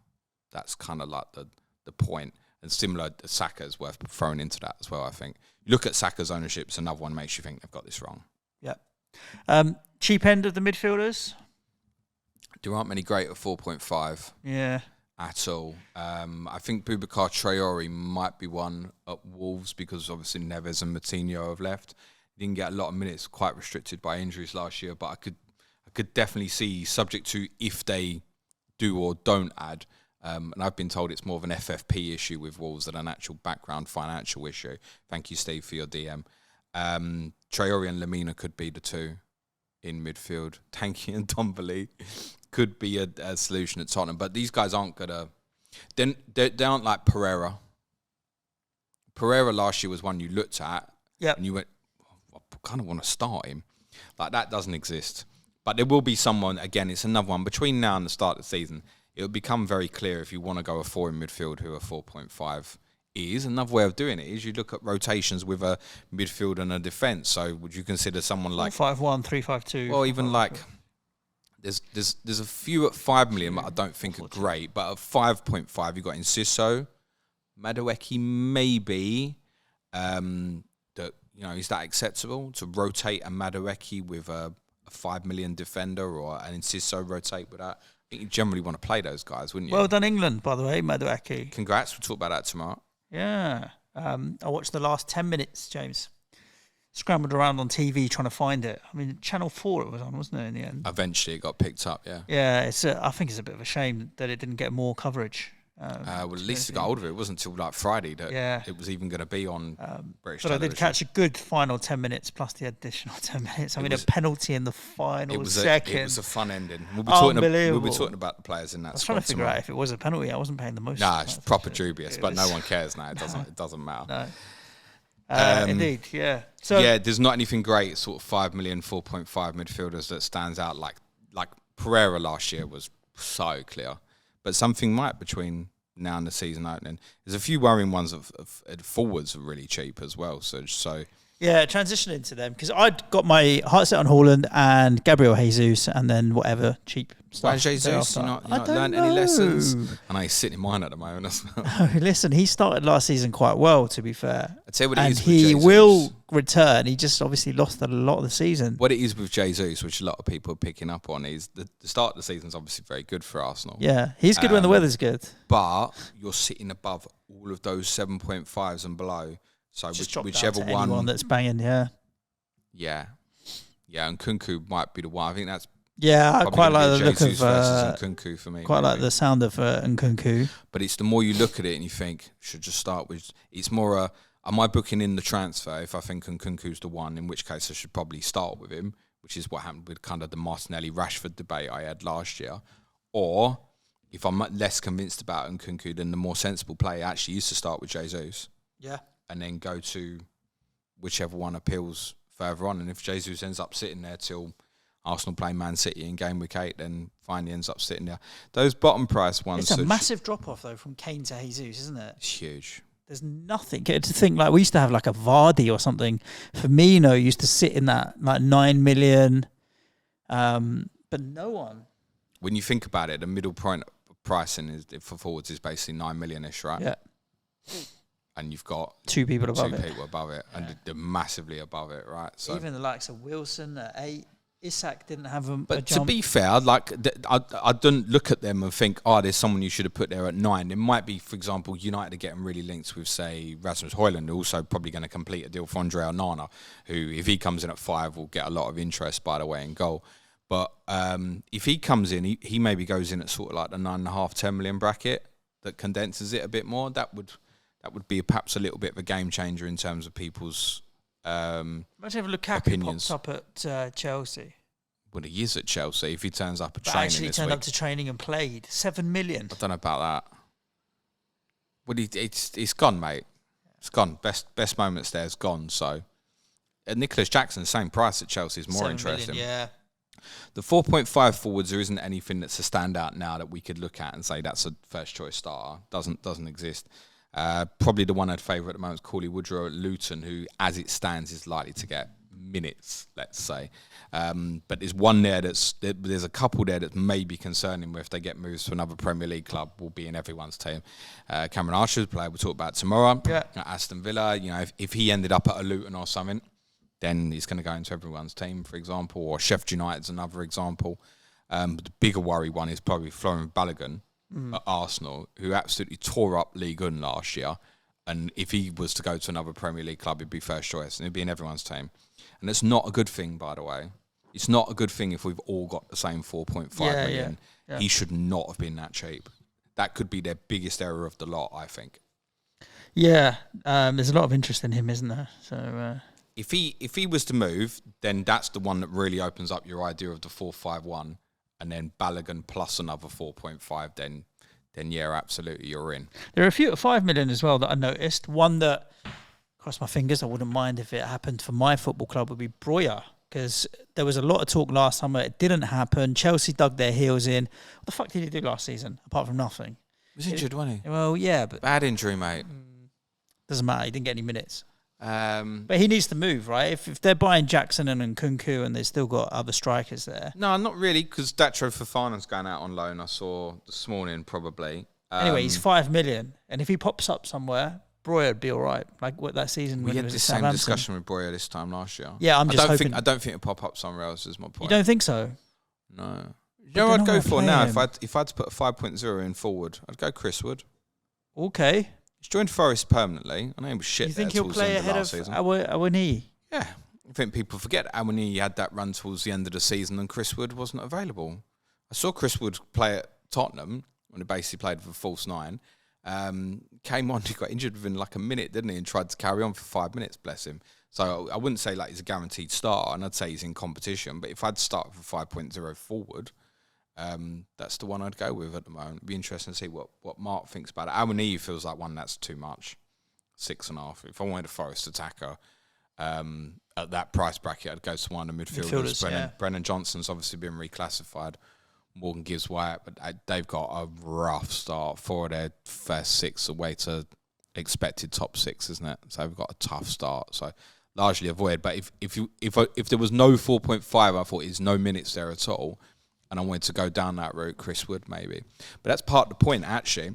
That's kind of like the point. And similar, Saka is worth throwing into that as well, I think. Look at Saka's ownership, it's another one makes you think they've got this wrong. Yeah. Cheap end of the midfielders? There aren't many great at 4.5. Yeah. At all. I think Boubacar Traore might be one at Wolves because obviously Neves and Moutinho have left. He didn't get a lot of minutes, quite restricted by injuries last year, but I could definitely see, subject to if they do or don't add, and I've been told it's more of an FFP issue with Wolves than an actual background financial issue. Thank you, Steve, for your DM. Traore and Lamina could be the two in midfield. Tanky and Dombele could be a solution at Tottenham, but these guys aren't gonna. They aren't like Pereira. Pereira last year was one you looked at, and you went, I kind of want to start him. Like that doesn't exist. But there will be someone. Again, it's another one between now and the start of the season. It'll become very clear if you want to go a 4 in midfield who a 4.5 is. Another way of doing it is you look at rotations with a midfield and a defence. So would you consider someone like 5-1, 3-5-2? Or even like there's a few at 5 million that I don't think are great, but at 5.5 you've got Enciso, Madueke maybe. That is that acceptable to rotate a Madueke with a 5 million defender or an Enciso rotate with that? I think you generally want to play those guys, wouldn't you? Well done, England, by the way, Madueke. Congrats. We'll talk about that tomorrow. Yeah. I watched the last 10 minutes, James. Scrambled around on TV trying to find it. I mean, Channel 4 it was on, wasn't it, in the end? Eventually it got picked up, yeah. Yeah, I think it's a bit of a shame that it didn't get more coverage. Well, at least it got hold of it. It wasn't until like Friday that it was even going to be on British television. But I did catch a good final 10 minutes plus the additional 10 minutes. A penalty in the final second. It was a fun ending. We'll be talking about the players in that. I was trying to figure out if it was a penalty. I wasn't paying the most. Nah, it's proper dubious, but no one cares now. It doesn't matter. No. Indeed, yeah. So yeah, there's not anything great, sort of 5 million, 4.5 midfielders that stands out like Pereira last year was so clear. But something might between now and the season opening. There's a few worrying ones of forwards are really cheap as well. So yeah, transitioning to them because I'd got my heart set on Haaland and Gabriel Jesus, and then whatever cheap stuff. Why Jesus? You not learned any lessons? I know he's sitting in mine at the moment as well. No, listen, he started last season quite well, to be fair. I'd say what it is with he Jesus. will return. He just obviously lost a lot of the season. What it is with Jesus, which a lot of people are picking up on, is the start of the season's obviously very good for Arsenal. Yeah, he's good when the weather's good. But you're sitting above all of those 7.5s and below. So whichever one that's banging, yeah, and Nkunku might be the one. I think that's I quite like the look of Nkunku for me. Quite like the sound of Nkunku. But it's the more you look at it and you think should just start with. It's more am I booking in the transfer if I think Nkunku's the one? In which case I should probably start with him, which is what happened with kind of the Martinelli Rashford debate I had last year. Or if I'm less convinced about Nkunku, then the more sensible play actually is to start with Jesus. Yeah. And then go to whichever one appeals further on. And if Jesus ends up sitting there till Arsenal play Man City in game week 8, then fine, he ends up sitting there. Those bottom price ones. It's a massive drop off though from Kane to Jesus, isn't it? It's huge. There's nothing to think like we used to have like a Vardy or something. Firmino used to sit in that like 9 million, but no one. When you think about it, the middle point pricing is for forwards is basically 9 million-ish, right? Yeah. And you've got two people above it, and they're massively above it, right? So even the likes of Wilson at 8, Isak didn't have a But jump. to be fair, I don't look at them and think, there's someone you should have put there at 9. It might be, for example, United are getting really linked with, say, Rasmus Højlund, also probably going to complete a deal for Andre Onana, who, if he comes in at 5, will get a lot of interest, by the way, in goal. But if he comes in, he maybe goes in at sort of like the 9.5, 10 million bracket that condenses it a bit more. That would be perhaps a little bit of a game changer in terms of people's Imagine if Lukaku opinions. pops up at Chelsea. Well, he is at Chelsea. If he turns up at But training actually this turned week, up to training and played. 7 million. I don't know about that. Well, it's gone, mate. It's gone. Best moments there is gone. So, Nicholas Jackson, same price at Chelsea, is more 7 interesting. million, yeah. The 4.5 forwards, there isn't anything that's a standout now that we could look at and say that's a first choice starter. Doesn't exist. Probably the one I'd favour at the moment is Cauley Woodrow at Luton, who, as it stands, is likely to get minutes, let's say. But there's one there there's a couple there that may be concerning where if they get moves to another Premier League club, will be in everyone's team. Cameron Archer's a player we'll talk about tomorrow. Yeah. At Aston Villa, if he ended up at a Luton or something, then he's going to go into everyone's team, for example, or Sheffield United's another example. But the bigger worry one is probably Florian Balogun at Arsenal, who absolutely tore up Ligue 1 last year. And if he was to go to another Premier League club, he'd be first choice, and he'd be in everyone's team. And it's not a good thing, by the way. It's not a good thing if we've all got the same 4.5 million. Yeah. He should not have been that cheap. That could be their biggest error of the lot, I think. Yeah, there's a lot of interest in him, isn't there? So if he was to move, then that's the one that really opens up your idea of the 4-5-1, and then Balogun plus another 4.5. Then yeah, absolutely, you're in. There are a few at 5 million as well that I noticed. One that, cross my fingers, I wouldn't mind if it happened for my football club, would be Breuer, because there was a lot of talk last summer. It didn't happen. Chelsea dug their heels in. What the fuck did he do last season, apart from nothing? He was injured, wasn't he? Well, yeah, but bad injury, mate. Doesn't matter. He didn't get any minutes. But he needs to move, right? If they're buying Jackson and Nkunku and they've still got other strikers there. No, not really, because Datro Fofana's going out on loan, I saw this morning, probably. Anyway, he's 5 million. And if he pops up somewhere, Breuer would be all right. Like what that season we when had it was the at same discussion with Breuer this time last year. Yeah, I'm just hoping. I don't think it'll pop up somewhere else, is my point. You don't think so? No. You know what I'd go for now? If I had to put a 5.0 in forward, I'd go Chris Wood. Okay. He's joined Forest permanently. I know he was shit. You think he'll play ahead of Awoniyi? Yeah. I think people forget Awoniyi had that run towards the end of the season and Chris Wood wasn't available. I saw Chris Wood play at Tottenham when he basically played for false nine. Came on, he got injured within like a minute, didn't he? And tried to carry on for 5 minutes, bless him. So I wouldn't say like he's a guaranteed starter, and I'd say he's in competition. But if I'd start with 5.0 forward, that's the one I'd go with at the moment. It'd be interesting to see what Mark thinks about it. Awoniyi feels like one that's too much. 6.5. If I wanted a Forest attacker at that price bracket, I'd go to one of the midfielders. Brennan Johnson's obviously been reclassified. Morgan Gibbs White, but they've got a rough start. 4 of their first 6 away to expected top 6, isn't it? So they've got a tough start. So largely avoid. But if there was no 4.5, I thought there's no minutes there at all, and I wanted to go down that route, Chris Wood maybe. But that's part of the point actually.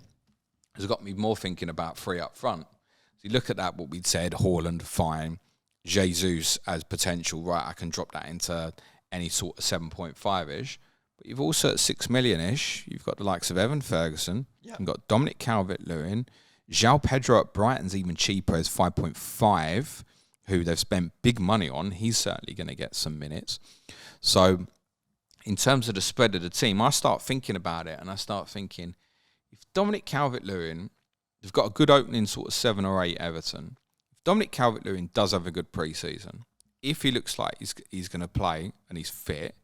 It's got me more thinking about 3 up front. So you look at that, what we'd said, Haaland, fine. Jesus as potential, right? I can drop that into any sort of 7.5-ish. But you've also at 6 million-ish, you've got the likes of Evan Ferguson. Yep. You've got Dominic Calvert-Lewin. João Pedro at Brighton's even cheaper as 5.5, who they've spent big money on. He's certainly going to get some minutes. So in terms of the spread of the team, I start thinking about it and I start thinking, if Dominic Calvert-Lewin, they've got a good opening sort of 7 or 8 Everton. If Dominic Calvert-Lewin does have a good pre-season, if he looks like he's going to play and he's fit,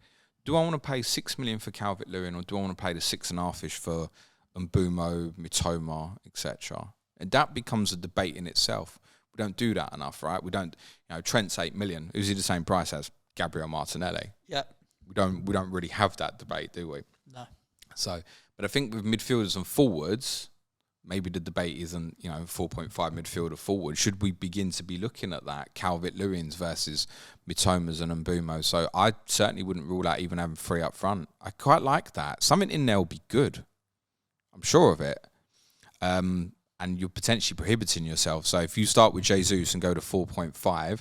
do I want to pay 6 million for Calvert-Lewin or do I want to pay the 6.5-ish for Mbumo, Mitoma, etc.? And that becomes a debate in itself. We don't do that enough, right? We don't, Trent's 8 million. Who's he the same price as? Gabriel Martinelli. Yeah. We don't really have that debate, do we? No. So, but I think with midfielders and forwards, maybe the debate isn't, 4.5 midfielder forward. Should we begin to be looking at that? Calvert-Lewin's versus Mitomas and Mbumo. So I certainly wouldn't rule out even having 3 up front. I quite like that. Something in there will be good. I'm sure of it. And you're potentially prohibiting yourself. So if you start with Jesus and go to 4.5,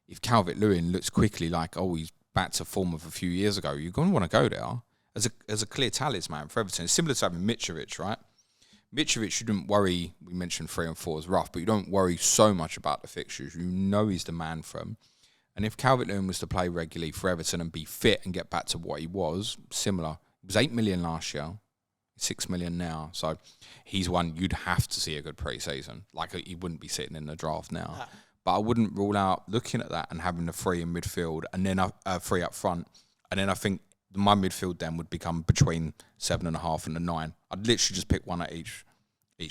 if Calvert-Lewin looks quickly like, he's back to form of a few years ago, you're going to want to go there as a clear talisman for Everton. It's similar to having Mitrovic, right? Mitrovic, you didn't worry, we mentioned 3 and 4 is rough, but you don't worry so much about the fixtures. You know he's the man for him. And if Calvert-Lewin was to play regularly for Everton and be fit and get back to what he was, similar. It was 8 million last year, 6 million now. So he's one you'd have to see a good pre-season. Like he wouldn't be sitting in the draft now. No. But I wouldn't rule out looking at that and having the 3 in midfield and then 3 up front. And then I think my midfield then would become between 7.5 and 9. I'd literally just pick one at each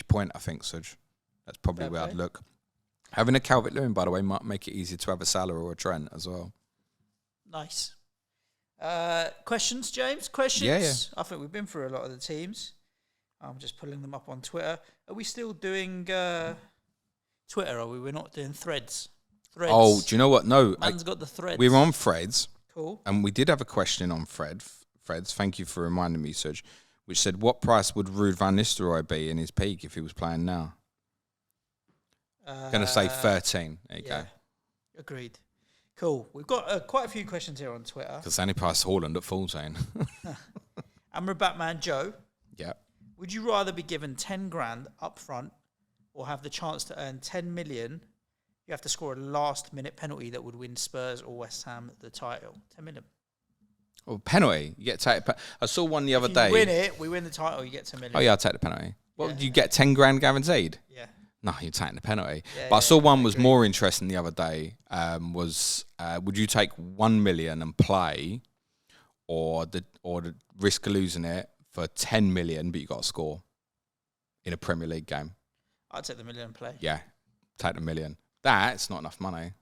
point, I think, Suj. That's probably where I'd look. Having a Calvert-Lewin, by the way, might make it easier to have a Salah or a Trent as well. Nice. Questions, James? Questions? Yeah. I think we've been through a lot of the teams. I'm just pulling them up on Twitter. Are we still doing Twitter, or are we? We're not doing threads? Threads. Oh, do you know what? No, Man's got the threads. we were on Threads. Cool. And we did have a question on Threads. Thank you for reminding me, Suj, which said, what price would Ruud van Nistelrooy be in his peak if he was playing now? Going to say 13. There you go. Agreed. Cool. We've got quite a few questions here on Twitter. Because only priced Haaland at 14. Batman Joe. Yeah. Would you rather be given 10 grand up front or have the chance to earn 10 million? You have to score a last-minute penalty that would win Spurs or West Ham the title. 10 million. Well, penalty. You get to take. I saw one the other day. If you win it, we win the title, you get 10 million. Oh, yeah, I'll take the penalty. Well, you get 10 grand guaranteed? Yeah. No, you're taking the penalty. Yeah, but I saw one was more interesting the other day. Would you take 1 million and play, or the risk of losing it for 10 million, but you got to score in a Premier League game? I'd take the million and play. Yeah, take the million. That's not enough money.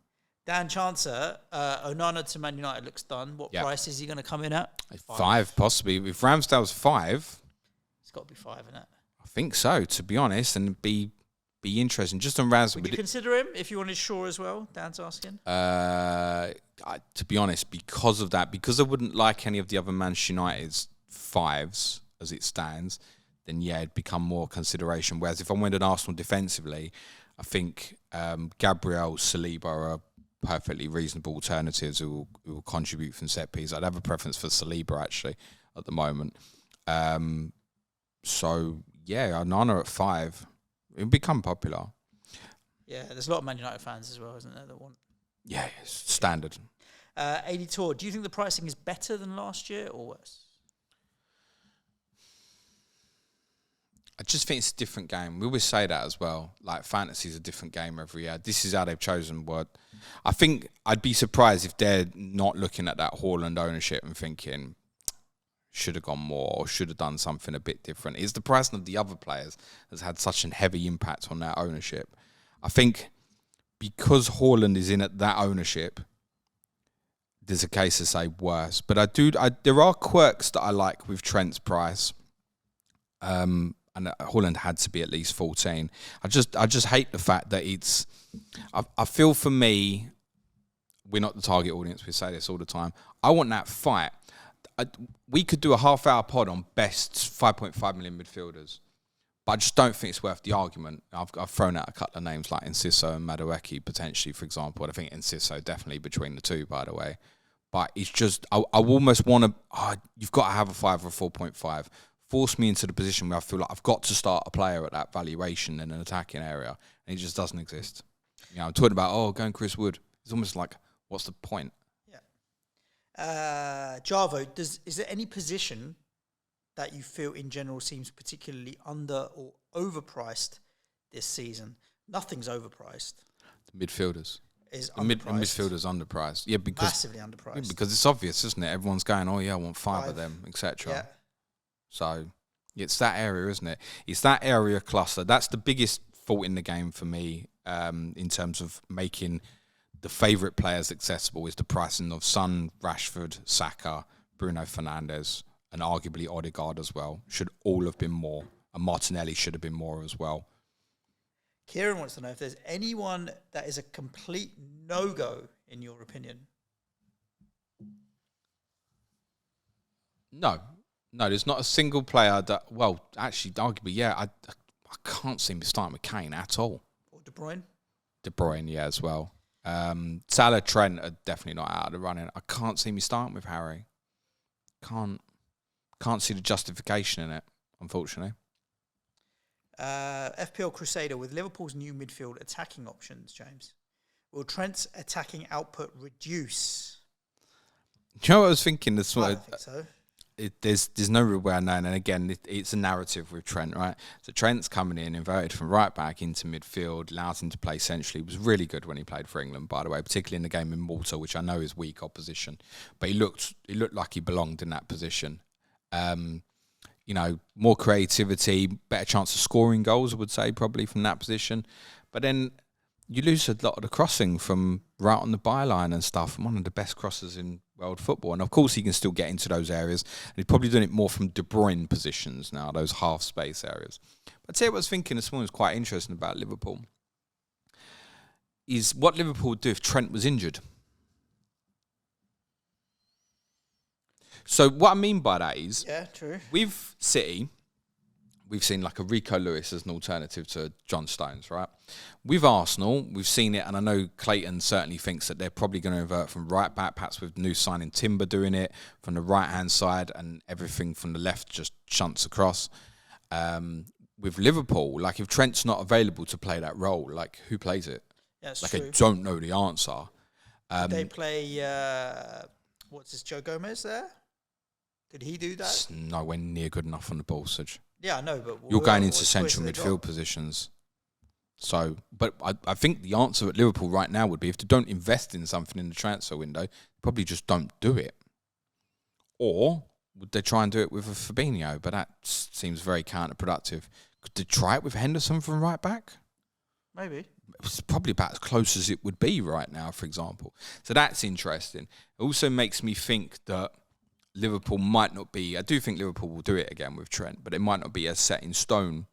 Dan Chancer, Onana to Man United looks done. What price is he going to come in at? 5 possibly. If Ramsdale's 5, it's got to be 5, isn't it? I think so, to be honest, and be interesting. Just on Ramsdale. Would you consider him if you wanted Shaw as well? Dan's asking. To be honest, because of that, because I wouldn't like any of the other Manchester United's 5s as it stands, then it'd become more consideration. Whereas if I went at Arsenal defensively, I think Gabriel, Saliba are perfectly reasonable alternatives who will contribute from set piece. I'd have a preference for Saliba actually at the moment. Onana at 5, it would become popular. Yeah, there's a lot of Man United fans as well, isn't there, that want? Yeah, it's standard. 80 Tour, do you think the pricing is better than last year or worse? I just think it's a different game. We always say that as well. Like, fantasy is a different game every year. This is how they've chosen what. I think I'd be surprised if they're not looking at that Haaland ownership and thinking, should have gone more or should have done something a bit different. It's the pricing of the other players that's had such a heavy impact on that ownership. I think because Haaland is in at that ownership, there's a case to say worse. But there are quirks that I like with Trent's price. And Haaland had to be at least 14. I just hate the fact that it's. I feel for me, we're not the target audience. We say this all the time. I want that fight. We could do a half-hour pod on best 5.5 million midfielders, but I just don't think it's worth the argument. I've thrown out a couple of names like Enciso and Madueke potentially, for example. I think Enciso definitely between the two, by the way. But it's just I almost want to. You've got to have a 5 or a 4.5. Force me into the position where I feel like I've got to start a player at that valuation in an attacking area, and it just doesn't exist. I'm talking about going Chris Wood. It's almost like, what's the point? Yeah. Javo, is there any position that you feel in general seems particularly under or overpriced this season? Nothing's overpriced. The midfielders. The midfielders underpriced. Yeah, because massively underpriced. Yeah, because it's obvious, isn't it? Everyone's going, I want five of them, etc. Yeah. So it's that area, isn't it? It's that area cluster. That's the biggest fault in the game for me, in terms of making the favourite players accessible, is the pricing of Son, Rashford, Saka, Bruno Fernandes, and arguably Odegaard as well. Should all have been more. And Martinelli should have been more as well. Kieran wants to know if there's anyone that is a complete no-go in your opinion. No, there's not a single player that, well, actually, arguably, yeah, I can't see me starting with Kane at all. Or De Bruyne? De Bruyne, yeah, as well. Salah, Trent are definitely not out of the running. I can't see me starting with Harry. Can't see the justification in it, unfortunately. FPL Crusader, with Liverpool's new midfield attacking options, James, will Trent's attacking output reduce? Do you know what I was thinking? I don't think so. There's no real way of knowing, and again, it's a narrative with Trent, right? So Trent's coming in, inverted from right back into midfield, allows him to play centrally. He was really good when he played for England, by the way, particularly in the game in Malta, which I know is weak opposition, but he looked like he belonged in that position. More creativity, better chance of scoring goals, I would say, probably from that position. But then you lose a lot of the crossing from right on the byline and stuff, and one of the best crossers in world football. And of course, he can still get into those areas. And he's probably doing it more from De Bruyne positions now, those half space areas. But I'd say what I was thinking this morning was quite interesting about Liverpool. is what Liverpool would do if Trent was injured. So what I mean by that is, true. With City, we've seen like a Rico Lewis as an alternative to John Stones, right? With Arsenal, we've seen it, and I know Clayton certainly thinks that they're probably going to revert from right back, perhaps with new signing Timber doing it from the right-hand side, and everything from the left just shunts across. With Liverpool, like if Trent's not available to play that role, like who plays it? That's like true. I don't know the answer. They play, what's this, Joe Gomez there? Could he do that? It's nowhere near good enough on the ball, Suj. Yeah, I know, but... You're going into central midfield positions. So, but I think the answer at Liverpool right now would be if they don't invest in something in the transfer window, probably just don't do it. Or would they try and do it with a Fabinho? But that seems very counterproductive. Could they try it with Henderson from right back? Maybe. It's probably about as close as it would be right now, for example. So that's interesting. It also makes me think that Liverpool might not be... I do think Liverpool will do it again with Trent, but it might not be as set in stone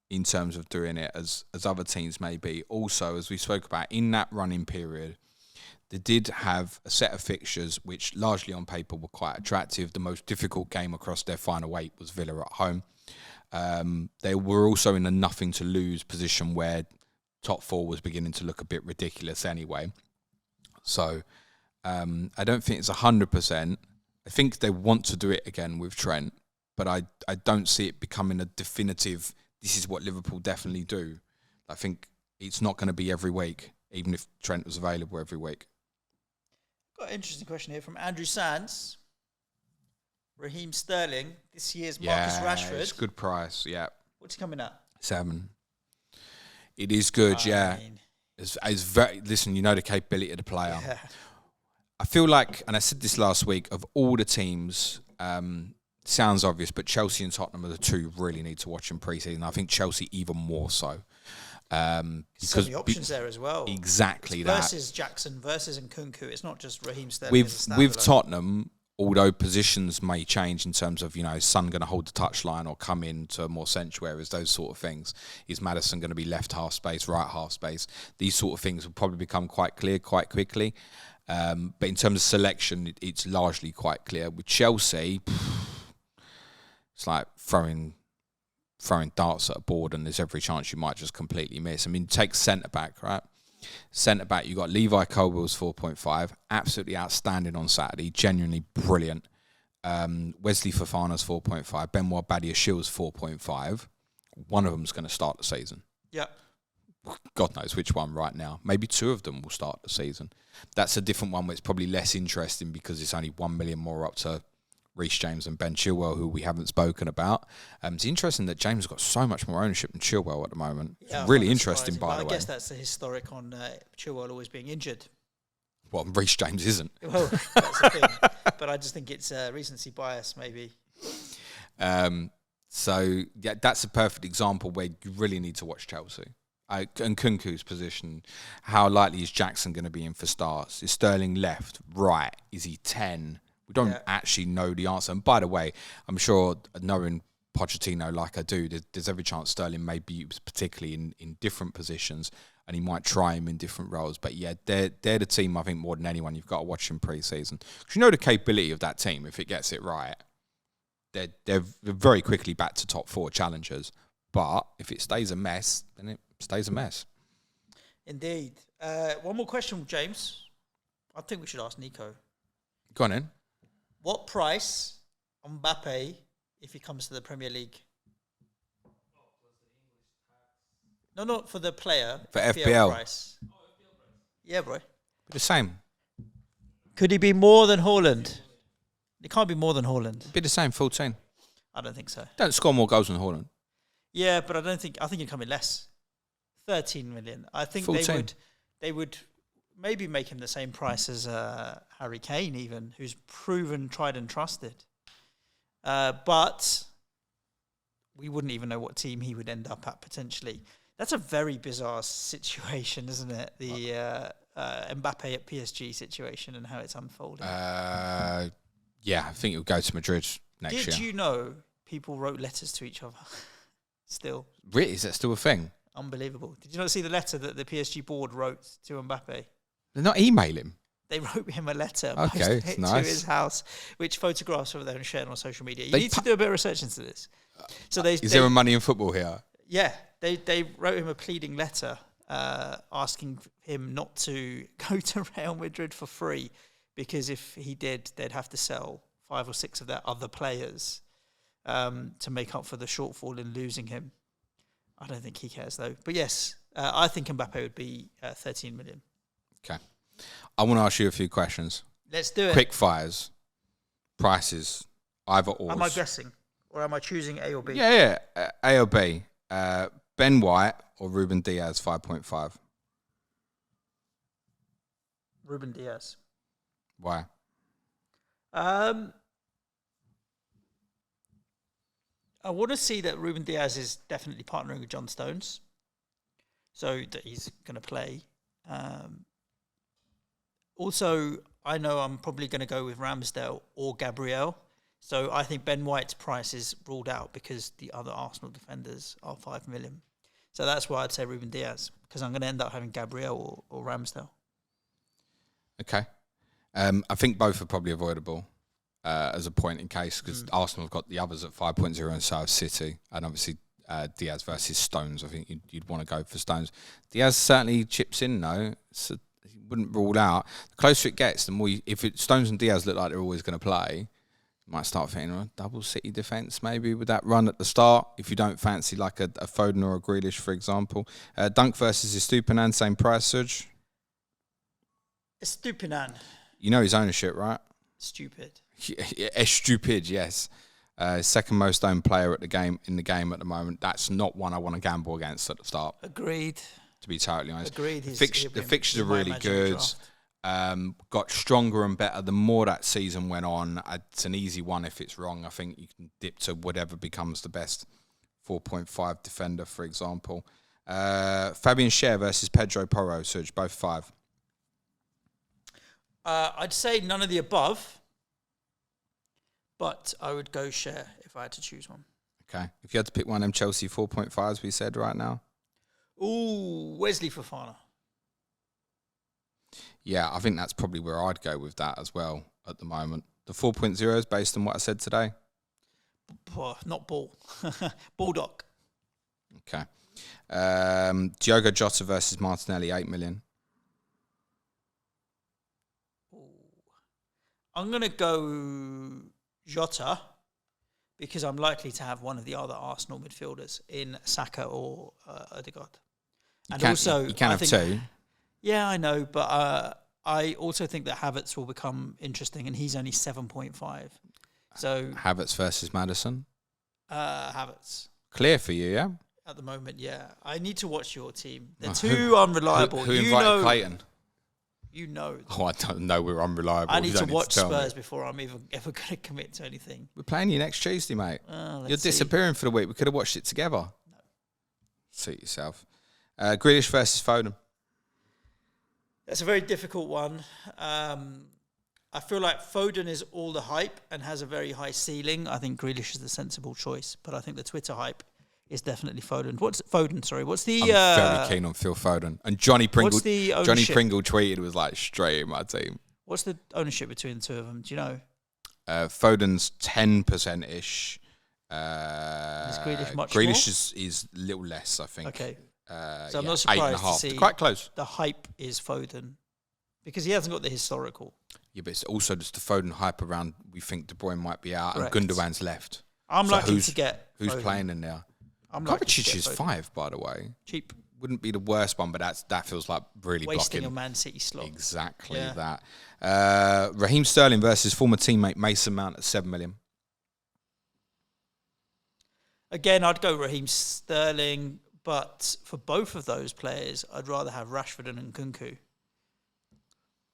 in terms of doing it as other teams may be. Also, as we spoke about, in that running period, they did have a set of fixtures which largely on paper were quite attractive. The most difficult game across their final 8 was Villa at home. They were also in a nothing to lose position where top 4 was beginning to look a bit ridiculous anyway. So I don't think it's 100%. I think they want to do it again with Trent, but I don't see it becoming a definitive, this is what Liverpool definitely do. I think it's not going to be every week, even if Trent was available every week. Got an interesting question here from Andrew Sands. Raheem Sterling, this year's Marcus Rashford. It's a good price, yeah. What's he coming at? 7. It is good, It's very, listen, you know the capability of the player. Yeah. I feel like, and I said this last week, of all the teams, sounds obvious, but Chelsea and Tottenham are the two who really need to watch in pre-season. I think Chelsea even more so. Because so many options there as well. Exactly it's that. Versus Jackson, versus Nkunku. It's not just Raheem Sterling. With Tottenham, although positions may change in terms of, is Son going to hold the touchline or come in to more central areas, those sort of things. Is Maddison going to be left half space, right half space? These sort of things will probably become quite clear quite quickly. But in terms of selection, it's largely quite clear. With Chelsea, it's like throwing darts at a board, and there's every chance you might just completely miss. I mean, take centre-back, right? Centre-back, you got Levi Colwill's 4.5, absolutely outstanding on Saturday, genuinely brilliant. Wesley Fofana's 4.5, Benoit Badiashiel's 4.5. One of them's going to start the season. Yeah. God knows which one right now. Maybe 2 of them will start the season. That's a different one where it's probably less interesting because it's only 1 million more up to Reece James and Ben Chilwell, who we haven't spoken about. It's interesting that James has got so much more ownership than Chilwell at the moment. Yeah, it's really interesting, by the way. I guess that's the historic on Chilwell always being injured. Well, Reece James isn't. Well, that's the thing. But I just think it's recency bias, maybe. So, yeah, that's a perfect example where you really need to watch Chelsea. And Kunku's position, how likely is Jackson going to be in for starts? Is Sterling left, right? Is he 10? We don't actually know the answer. And by the way, I'm sure knowing Pochettino like I do, there's every chance Sterling may be used particularly in different positions, and he might try him in different roles. But yeah, they're the team, I think, more than anyone you've got to watch in pre-season. Because you know the capability of that team, if it gets it right, they're very quickly back to top 4 challengers. But if it stays a mess, then it stays a mess. Indeed. One more question, James. I think we should ask Nico. Go on in. What price on Mbappe if he comes to the Premier League? No, not for the player. For FPL. Price. Yeah, bro. The same. Could he be more than Haaland? It can't be more than Haaland. Be the same, 14. I don't think so. Don't score more goals than Haaland. Yeah, but I think it'd come in less. 13 million. I think 14. they would maybe make him the same price as Harry Kane, even, who's proven tried and trusted. But we wouldn't even know what team he would end up at potentially. That's a very bizarre situation, isn't it? The Mbappe at PSG situation and how it's unfolding. Yeah, I think it'll go to Madrid next year. Did you know people wrote letters to each other? Still. Really? Is that still a thing? Unbelievable. Did you not see the letter that the PSG board wrote to Mbappe? They're not emailing. They wrote him a letter, Okay, posted it's it nice. to his house, which photographs were there and shared on social media. You need to do a bit of research into this. So Is there a money in football here? Yeah, they wrote him a pleading letter asking him not to go to Real Madrid for free, because if he did, they'd have to sell 5 or 6 of their other players to make up for the shortfall in losing him. I don't think he cares though. But yes, I think Mbappe would be 13 million. Okay. I want to ask you a few questions. Let's do it. Quick fires. Prices. Either or. Am I guessing? Or am I choosing A or B? Yeah. A or B. Ben White or Ruben Diaz 5.5? Ruben Diaz. Why? I want to see that Ruben Diaz is definitely partnering with John Stones, so that he's going to play. Also, I know I'm probably going to go with Ramsdale or Gabriel, so I think Ben White's price is ruled out because the other Arsenal defenders are 5 million. So that's why I'd say Ruben Diaz, because I'm going to end up having Gabriel or Ramsdale. Okay. I think both are probably avoidable as a point in case, because Arsenal have got the others at 5.0 and so have City, and obviously Diaz versus Stones. I think you'd want to go for Stones. Diaz certainly chips in though, so he wouldn't rule out. The closer it gets, the more Stones and Diaz look like they're always going to play, you might start thinking, well, double City defence maybe with that run at the start, if you don't fancy like a Foden or a Grealish, for example. Dunk versus Estupinan, same price, Suj? Estupinan. You know his ownership, right? Stupid. Yeah, stupid, yes. Second most owned player in the game at the moment. That's not one I want to gamble against at the start. Agreed. To be totally honest. Agreed. The fixtures are really good. Got stronger and better the more that season went on. It's an easy one if it's wrong. I think you can dip to whatever becomes the best 4.5 defender, for example. Fabian Schär versus Pedro Porro, Suj, both 5. I'd say none of the above, but I would go Schär if I had to choose one. Okay. If you had to pick one of them Chelsea 4.5s we said right now. Ooh, Wesley Fofana. Yeah, I think that's probably where I'd go with that as well at the moment. The 4.0s based on what I said today? Not Ball. Bulldog. Okay. Diogo Jota versus Martinelli, 8 million. I'm going to go Jota because I'm likely to have one of the other Arsenal midfielders in Saka or Odegaard. And You can have 2. Yeah, I know, but I also think that Havertz will become interesting, and he's only 7.5. So Havertz versus Maddison. Havertz. Clear for you, yeah? At the moment, yeah. I need to watch your team. They're too unreliable. Who invited Clayton? You know. Oh, I don't know. We're unreliable. I need to watch Spurs before I'm ever going to commit to anything. We're playing you next Tuesday, mate. You're disappearing for the week. We could have watched it together. No. Suit yourself. Grealish versus Foden. That's a very difficult one. I feel like Foden is all the hype and has a very high ceiling. I think Grealish is the sensible choice, but I think the Twitter hype is definitely Foden. What's the... I'm very keen on Phil Foden. And Johnny Pringle. What's the ownership? Johnny Pringle tweeted, was like straight in my team. What's the ownership between the two of them? Do you know? Foden's 10%-ish. Is Grealish much Grealish is a little less, I think. Okay. So I'm not surprised to see quite close. The hype is Foden because he hasn't got the historical. Yeah, but it's also just the Foden hype around. We think De Bruyne might be out. Correct. And Gundogan's left. I'm lucky to get who's Foden. Playing in there. Kovacic is 5, by the way. Cheap. Wouldn't be the worst one, but that feels like really wasting blocking. a Man City slot. Exactly that. Raheem Sterling versus former teammate Mason Mount at 7 million. Again, I'd go Raheem Sterling, but for both of those players, I'd rather have Rashford and Nkunku.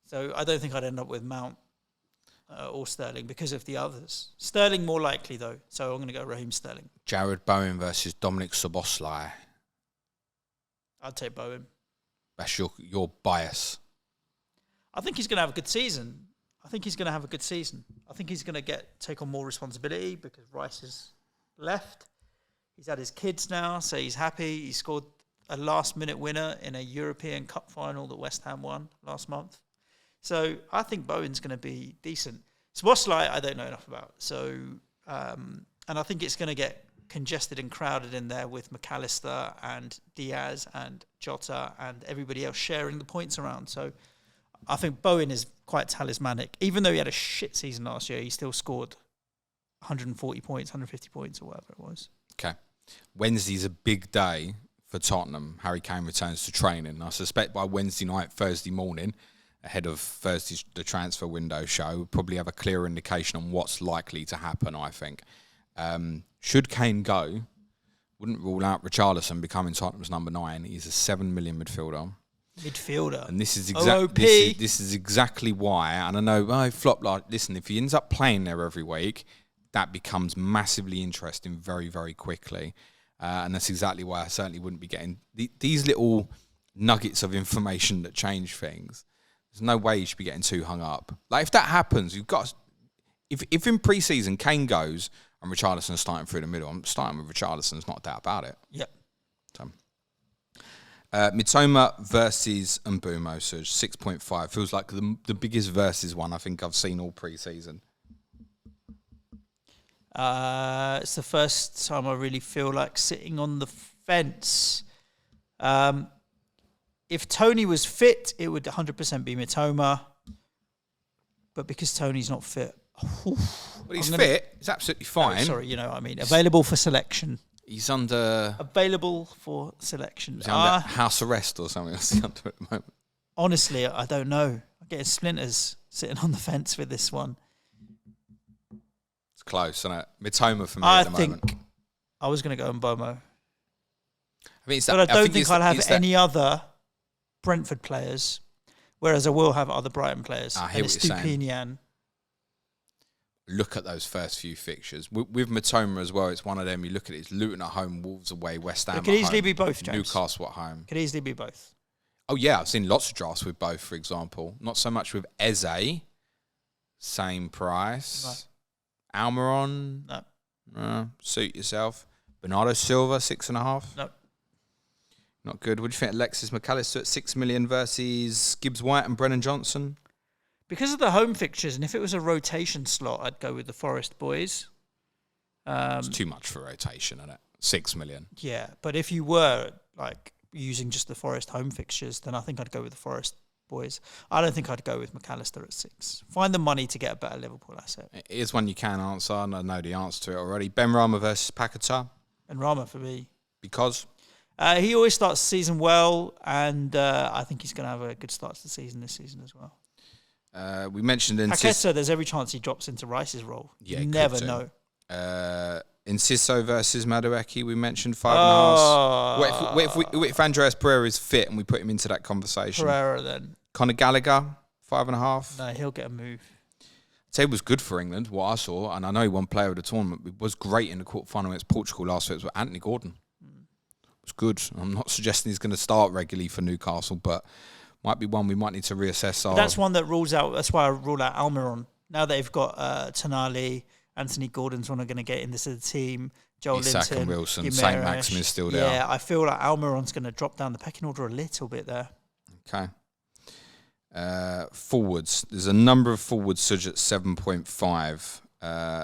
So I don't think I'd end up with Mount or Sterling because of the others. Sterling more likely though, so I'm going to go Raheem Sterling. Jared Bowen versus Dominic Szoboszlai. I'd take Bowen. That's your bias. I think he's going to have a good season. I think he's going to take on more responsibility because Rice is left. He's had his kids now, so he's happy. He scored a last-minute winner in a European Cup final that West Ham won last month. So I think Bowen's going to be decent. Szoboszlai, I don't know enough about. So, and I think it's going to get congested and crowded in there with McAllister and Diaz and Jota and everybody else sharing the points around. So I think Bowen is quite talismanic. Even though he had a shit season last year, he still scored 140 points, 150 points or whatever it was. Okay. Wednesday's a big day for Tottenham. Harry Kane returns to training. I suspect by Wednesday night, Thursday morning, ahead of Thursday's the transfer window show, we'll probably have a clear indication on what's likely to happen, I think. Should Kane go, wouldn't rule out Richarlison becoming Tottenham's number 9. He's a 7 million midfielder. And this is this is exactly why. And I know, flop. Like, listen, if he ends up playing there every week, that becomes massively interesting very, very quickly. And that's exactly why I certainly wouldn't be getting these little nuggets of information that change things. There's no way you should be getting too hung up. Like, if that happens, you've got. If in pre-season Kane goes and Richarlison is starting through the middle, I'm starting with Richarlison. There's not a doubt about it. Yep. So, Mitoma versus Mbeumo, so 6.5 feels like the biggest versus one I think I've seen all pre-season. It's the first time I really feel like sitting on the fence. If Tony was fit, it would 100% be Mitoma. But because Tony's not fit... But he's fit. He's absolutely fine. Sorry, you know what I mean. Available for selection. He's under... Available for selection. He's under house arrest or something else under at the moment. Honestly, I don't know. I'm getting splinters sitting on the fence with this one. It's close, isn't it? Mitoma for me at the moment. I think I was going to go Mbeumo. But I don't think I'll have any other Brentford players, whereas I will have other Brighton players. I hear what you're saying. Look at those first few fixtures. With Mitoma as well, it's one of them. You look at it, it's Luton at home, Wolves away, West Ham at home. It could easily be both, James. Newcastle at home. Could easily be both. Oh, yeah. I've seen lots of drafts with both, for example. Not so much with Eze. Same price. No. Almiron. No. Suit yourself. Bernardo Silva, 6.5. No. Not good. What do you think? Alexis McAllister at 6 million versus Gibbs White and Brennan Johnson? Because of the home fixtures, and if it was a rotation slot, I'd go with the Forest boys. It's too much for rotation, isn't it? 6 million. Yeah, but if you were like using just the Forest home fixtures, then I think I'd go with the Forest boys. I don't think I'd go with McAllister at 6. Find the money to get a better Liverpool asset. Here's one you can answer, and I know the answer to it already. Ben Rama versus Paquetá. And Rama for me. Because? He always starts the season well, and I think he's going to have a good start to the season this season as well. We mentioned Paquetá, there's every chance he drops into Rice's role. Yeah, you never know. Inciso versus Madueke, we mentioned 5.5. What if Andreas Pereira is fit and we put him into that conversation? Pereira then. Conor Gallagher, 5.5. No, he'll get a move. I'd say it was good for England, what I saw, and I know he won player of the tournament. It was great in the quarterfinal against Portugal last week. It was with Anthony Gordon. It was good. I'm not suggesting he's going to start regularly for Newcastle, but might be one we might need to reassess. That's one that rules out. That's why I rule out Almiron. Now they've got Tonali, Anthony Gordon's one are going to get into the team. Joel Isak Linton, and Wilson, Guimaraes. Saint Maximin is still there. Yeah, I feel like Almiron's going to drop down the pecking order a little bit there. Okay. Forwards. There's a number of forwards Suj at 7.5.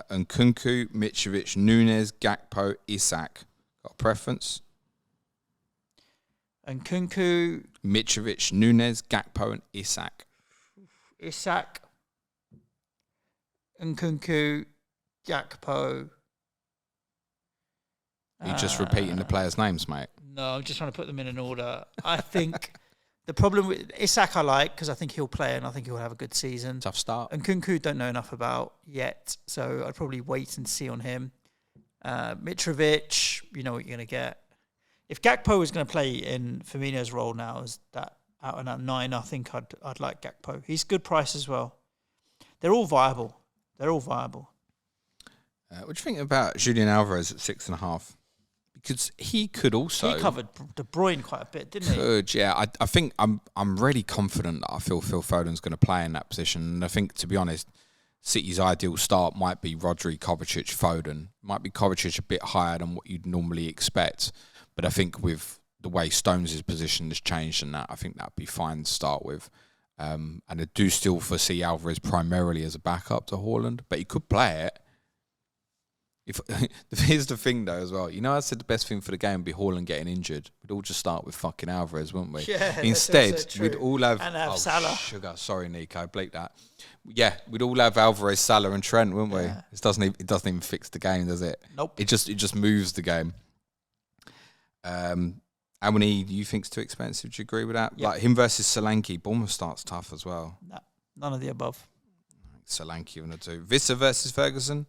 Nkunku, Mitrovic, Nunes, Gakpo, Isak. Got a preference? Nkunku, Mitrovic, Nunes, Gakpo, and Isak. Isak, Nkunku, Gakpo. Are you just repeating the players' names, mate? No, I'm just trying to put them in an order. I think the problem with Isak I like because I think he'll play and I think he'll have a good season. Tough start. Nkunku don't know enough about yet, so I'd probably wait and see on him. Mitrovic, you know what you're going to get. If Gakpo was going to play in Firmino's role now as that out and out 9, I think I'd like Gakpo. He's good price as well. They're all viable. What do you think about Julian Alvarez at 6.5? Because he could also... He covered De Bruyne quite a bit, didn't he? Could, yeah. I think I'm really confident that I feel Phil Foden's going to play in that position. And I think, to be honest, City's ideal start might be Rodri, Kovacic, Foden. Might be Kovacic a bit higher than what you'd normally expect. But I think with the way Stones' position has changed and that, I think that'd be fine to start with. And I do still foresee Alvarez primarily as a backup to Haaland, but he could play it. Here's the thing though as well. You know, I said the best thing for the game would be Haaland getting injured. We'd all just start with fucking Alvarez, wouldn't we? Yeah. Instead, we'd all have Salah. Sugar. Sorry, Nico, bleep that. Yeah, we'd all have Alvarez, Salah, and Trent, wouldn't we? It doesn't even fix the game, does it? Nope. It just moves the game. Amani, do you think's too expensive? Do you agree with that? Yep. Like him versus Solanke, Bournemouth starts tough as well. No, none of the above. Solanke on the two. Vissa versus Ferguson.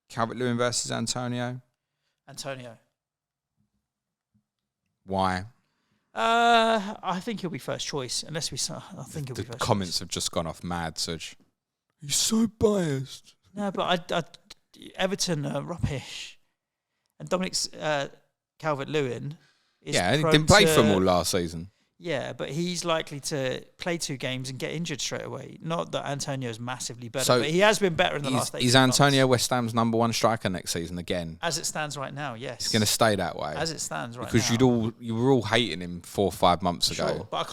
Calvert-Lewin versus Antonio. Why? I think he'll be first choice. I think he'll be first. The comments have just gone off mad, Suj. He's so biased. No, but Everton are rubbish, and Dominic's Calvert-Lewin. He didn't play for them all last season. Yeah, but he's likely to play 2 games and get injured straight away. Not that Antonio's massively better, but he has been better in the last 8 Is Antonio West Ham's number 1 striker next season again? As it stands right now, yes. It's going to stay that way. As it stands right because now. you were all hating him 4 or 5 months ago. Sure, but I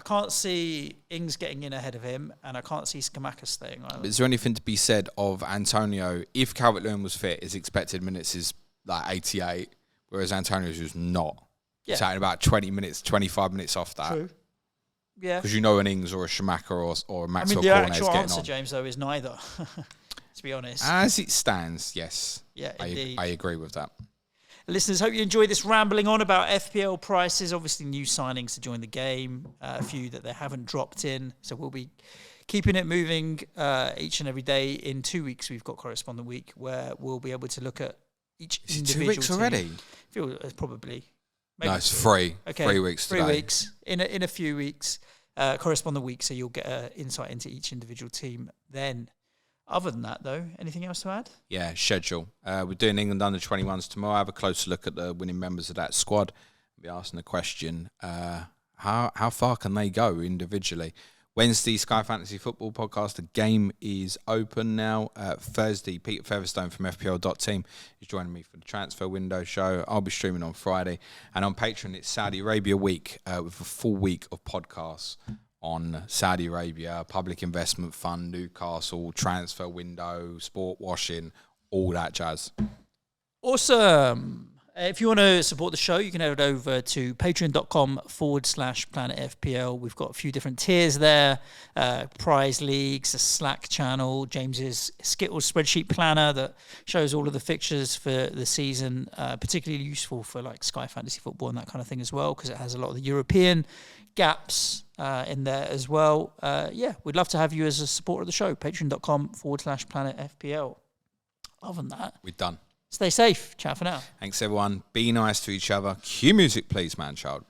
can't see Ings getting in ahead of him, and I can't see Scamacca staying either. But is there anything to be said of Antonio? If Calvert-Lewin was fit, his expected minutes is like 88, whereas Antonio's just not. Yeah. It's about 20 minutes, 25 minutes off that. True. Yeah. Because you know an Ings or a Schumacher or a Maxwell the Cornet is actual getting answer, on. James, though, is neither. To be honest. As it stands, yes. Yeah, indeed. I agree with that. Listeners, hope you enjoy this rambling on about FPL prices. Obviously, new signings to join the game. A few that they haven't dropped in. So we'll be keeping it moving each and every day. In 2 weeks, we've got Correspondent Week, where we'll be able to look at each individual 2 weeks already? I feel probably. No, it's 3. Okay, 3 weeks today. 3 weeks. In a few weeks, Correspondent Week, so you'll get insight into each individual team then. Other than that, though, anything else to add? Yeah, schedule. We're doing England under 21s tomorrow. Have a closer look at the winning members of that squad. Be asking the question, how far can they go individually? Wednesday, Sky Fantasy Football Podcast. The game is open now. Thursday, Peter Featherstone from FPL.team is joining me for the Transfer Window show. I'll be streaming on Friday. And on Patreon, it's Saudi Arabia Week with a full week of podcasts on Saudi Arabia, Public Investment Fund, Newcastle, Transfer Window, sport washing, all that jazz. Awesome. If you want to support the show, you can head over to patreon.com/Planet FPL. We've got a few different tiers there. Prize leagues, a Slack channel, James's Skittles spreadsheet planner that shows all of the fixtures for the season, particularly useful for like Sky Fantasy Football and that kind of thing as well, because it has a lot of the European gaps in there as well. We'd love to have you as a supporter of the show. Patreon.com/Planet FPL. Other than that, We're done. Stay safe. Ciao for now. Thanks, everyone. Be nice to each other. Cue music, please, man child.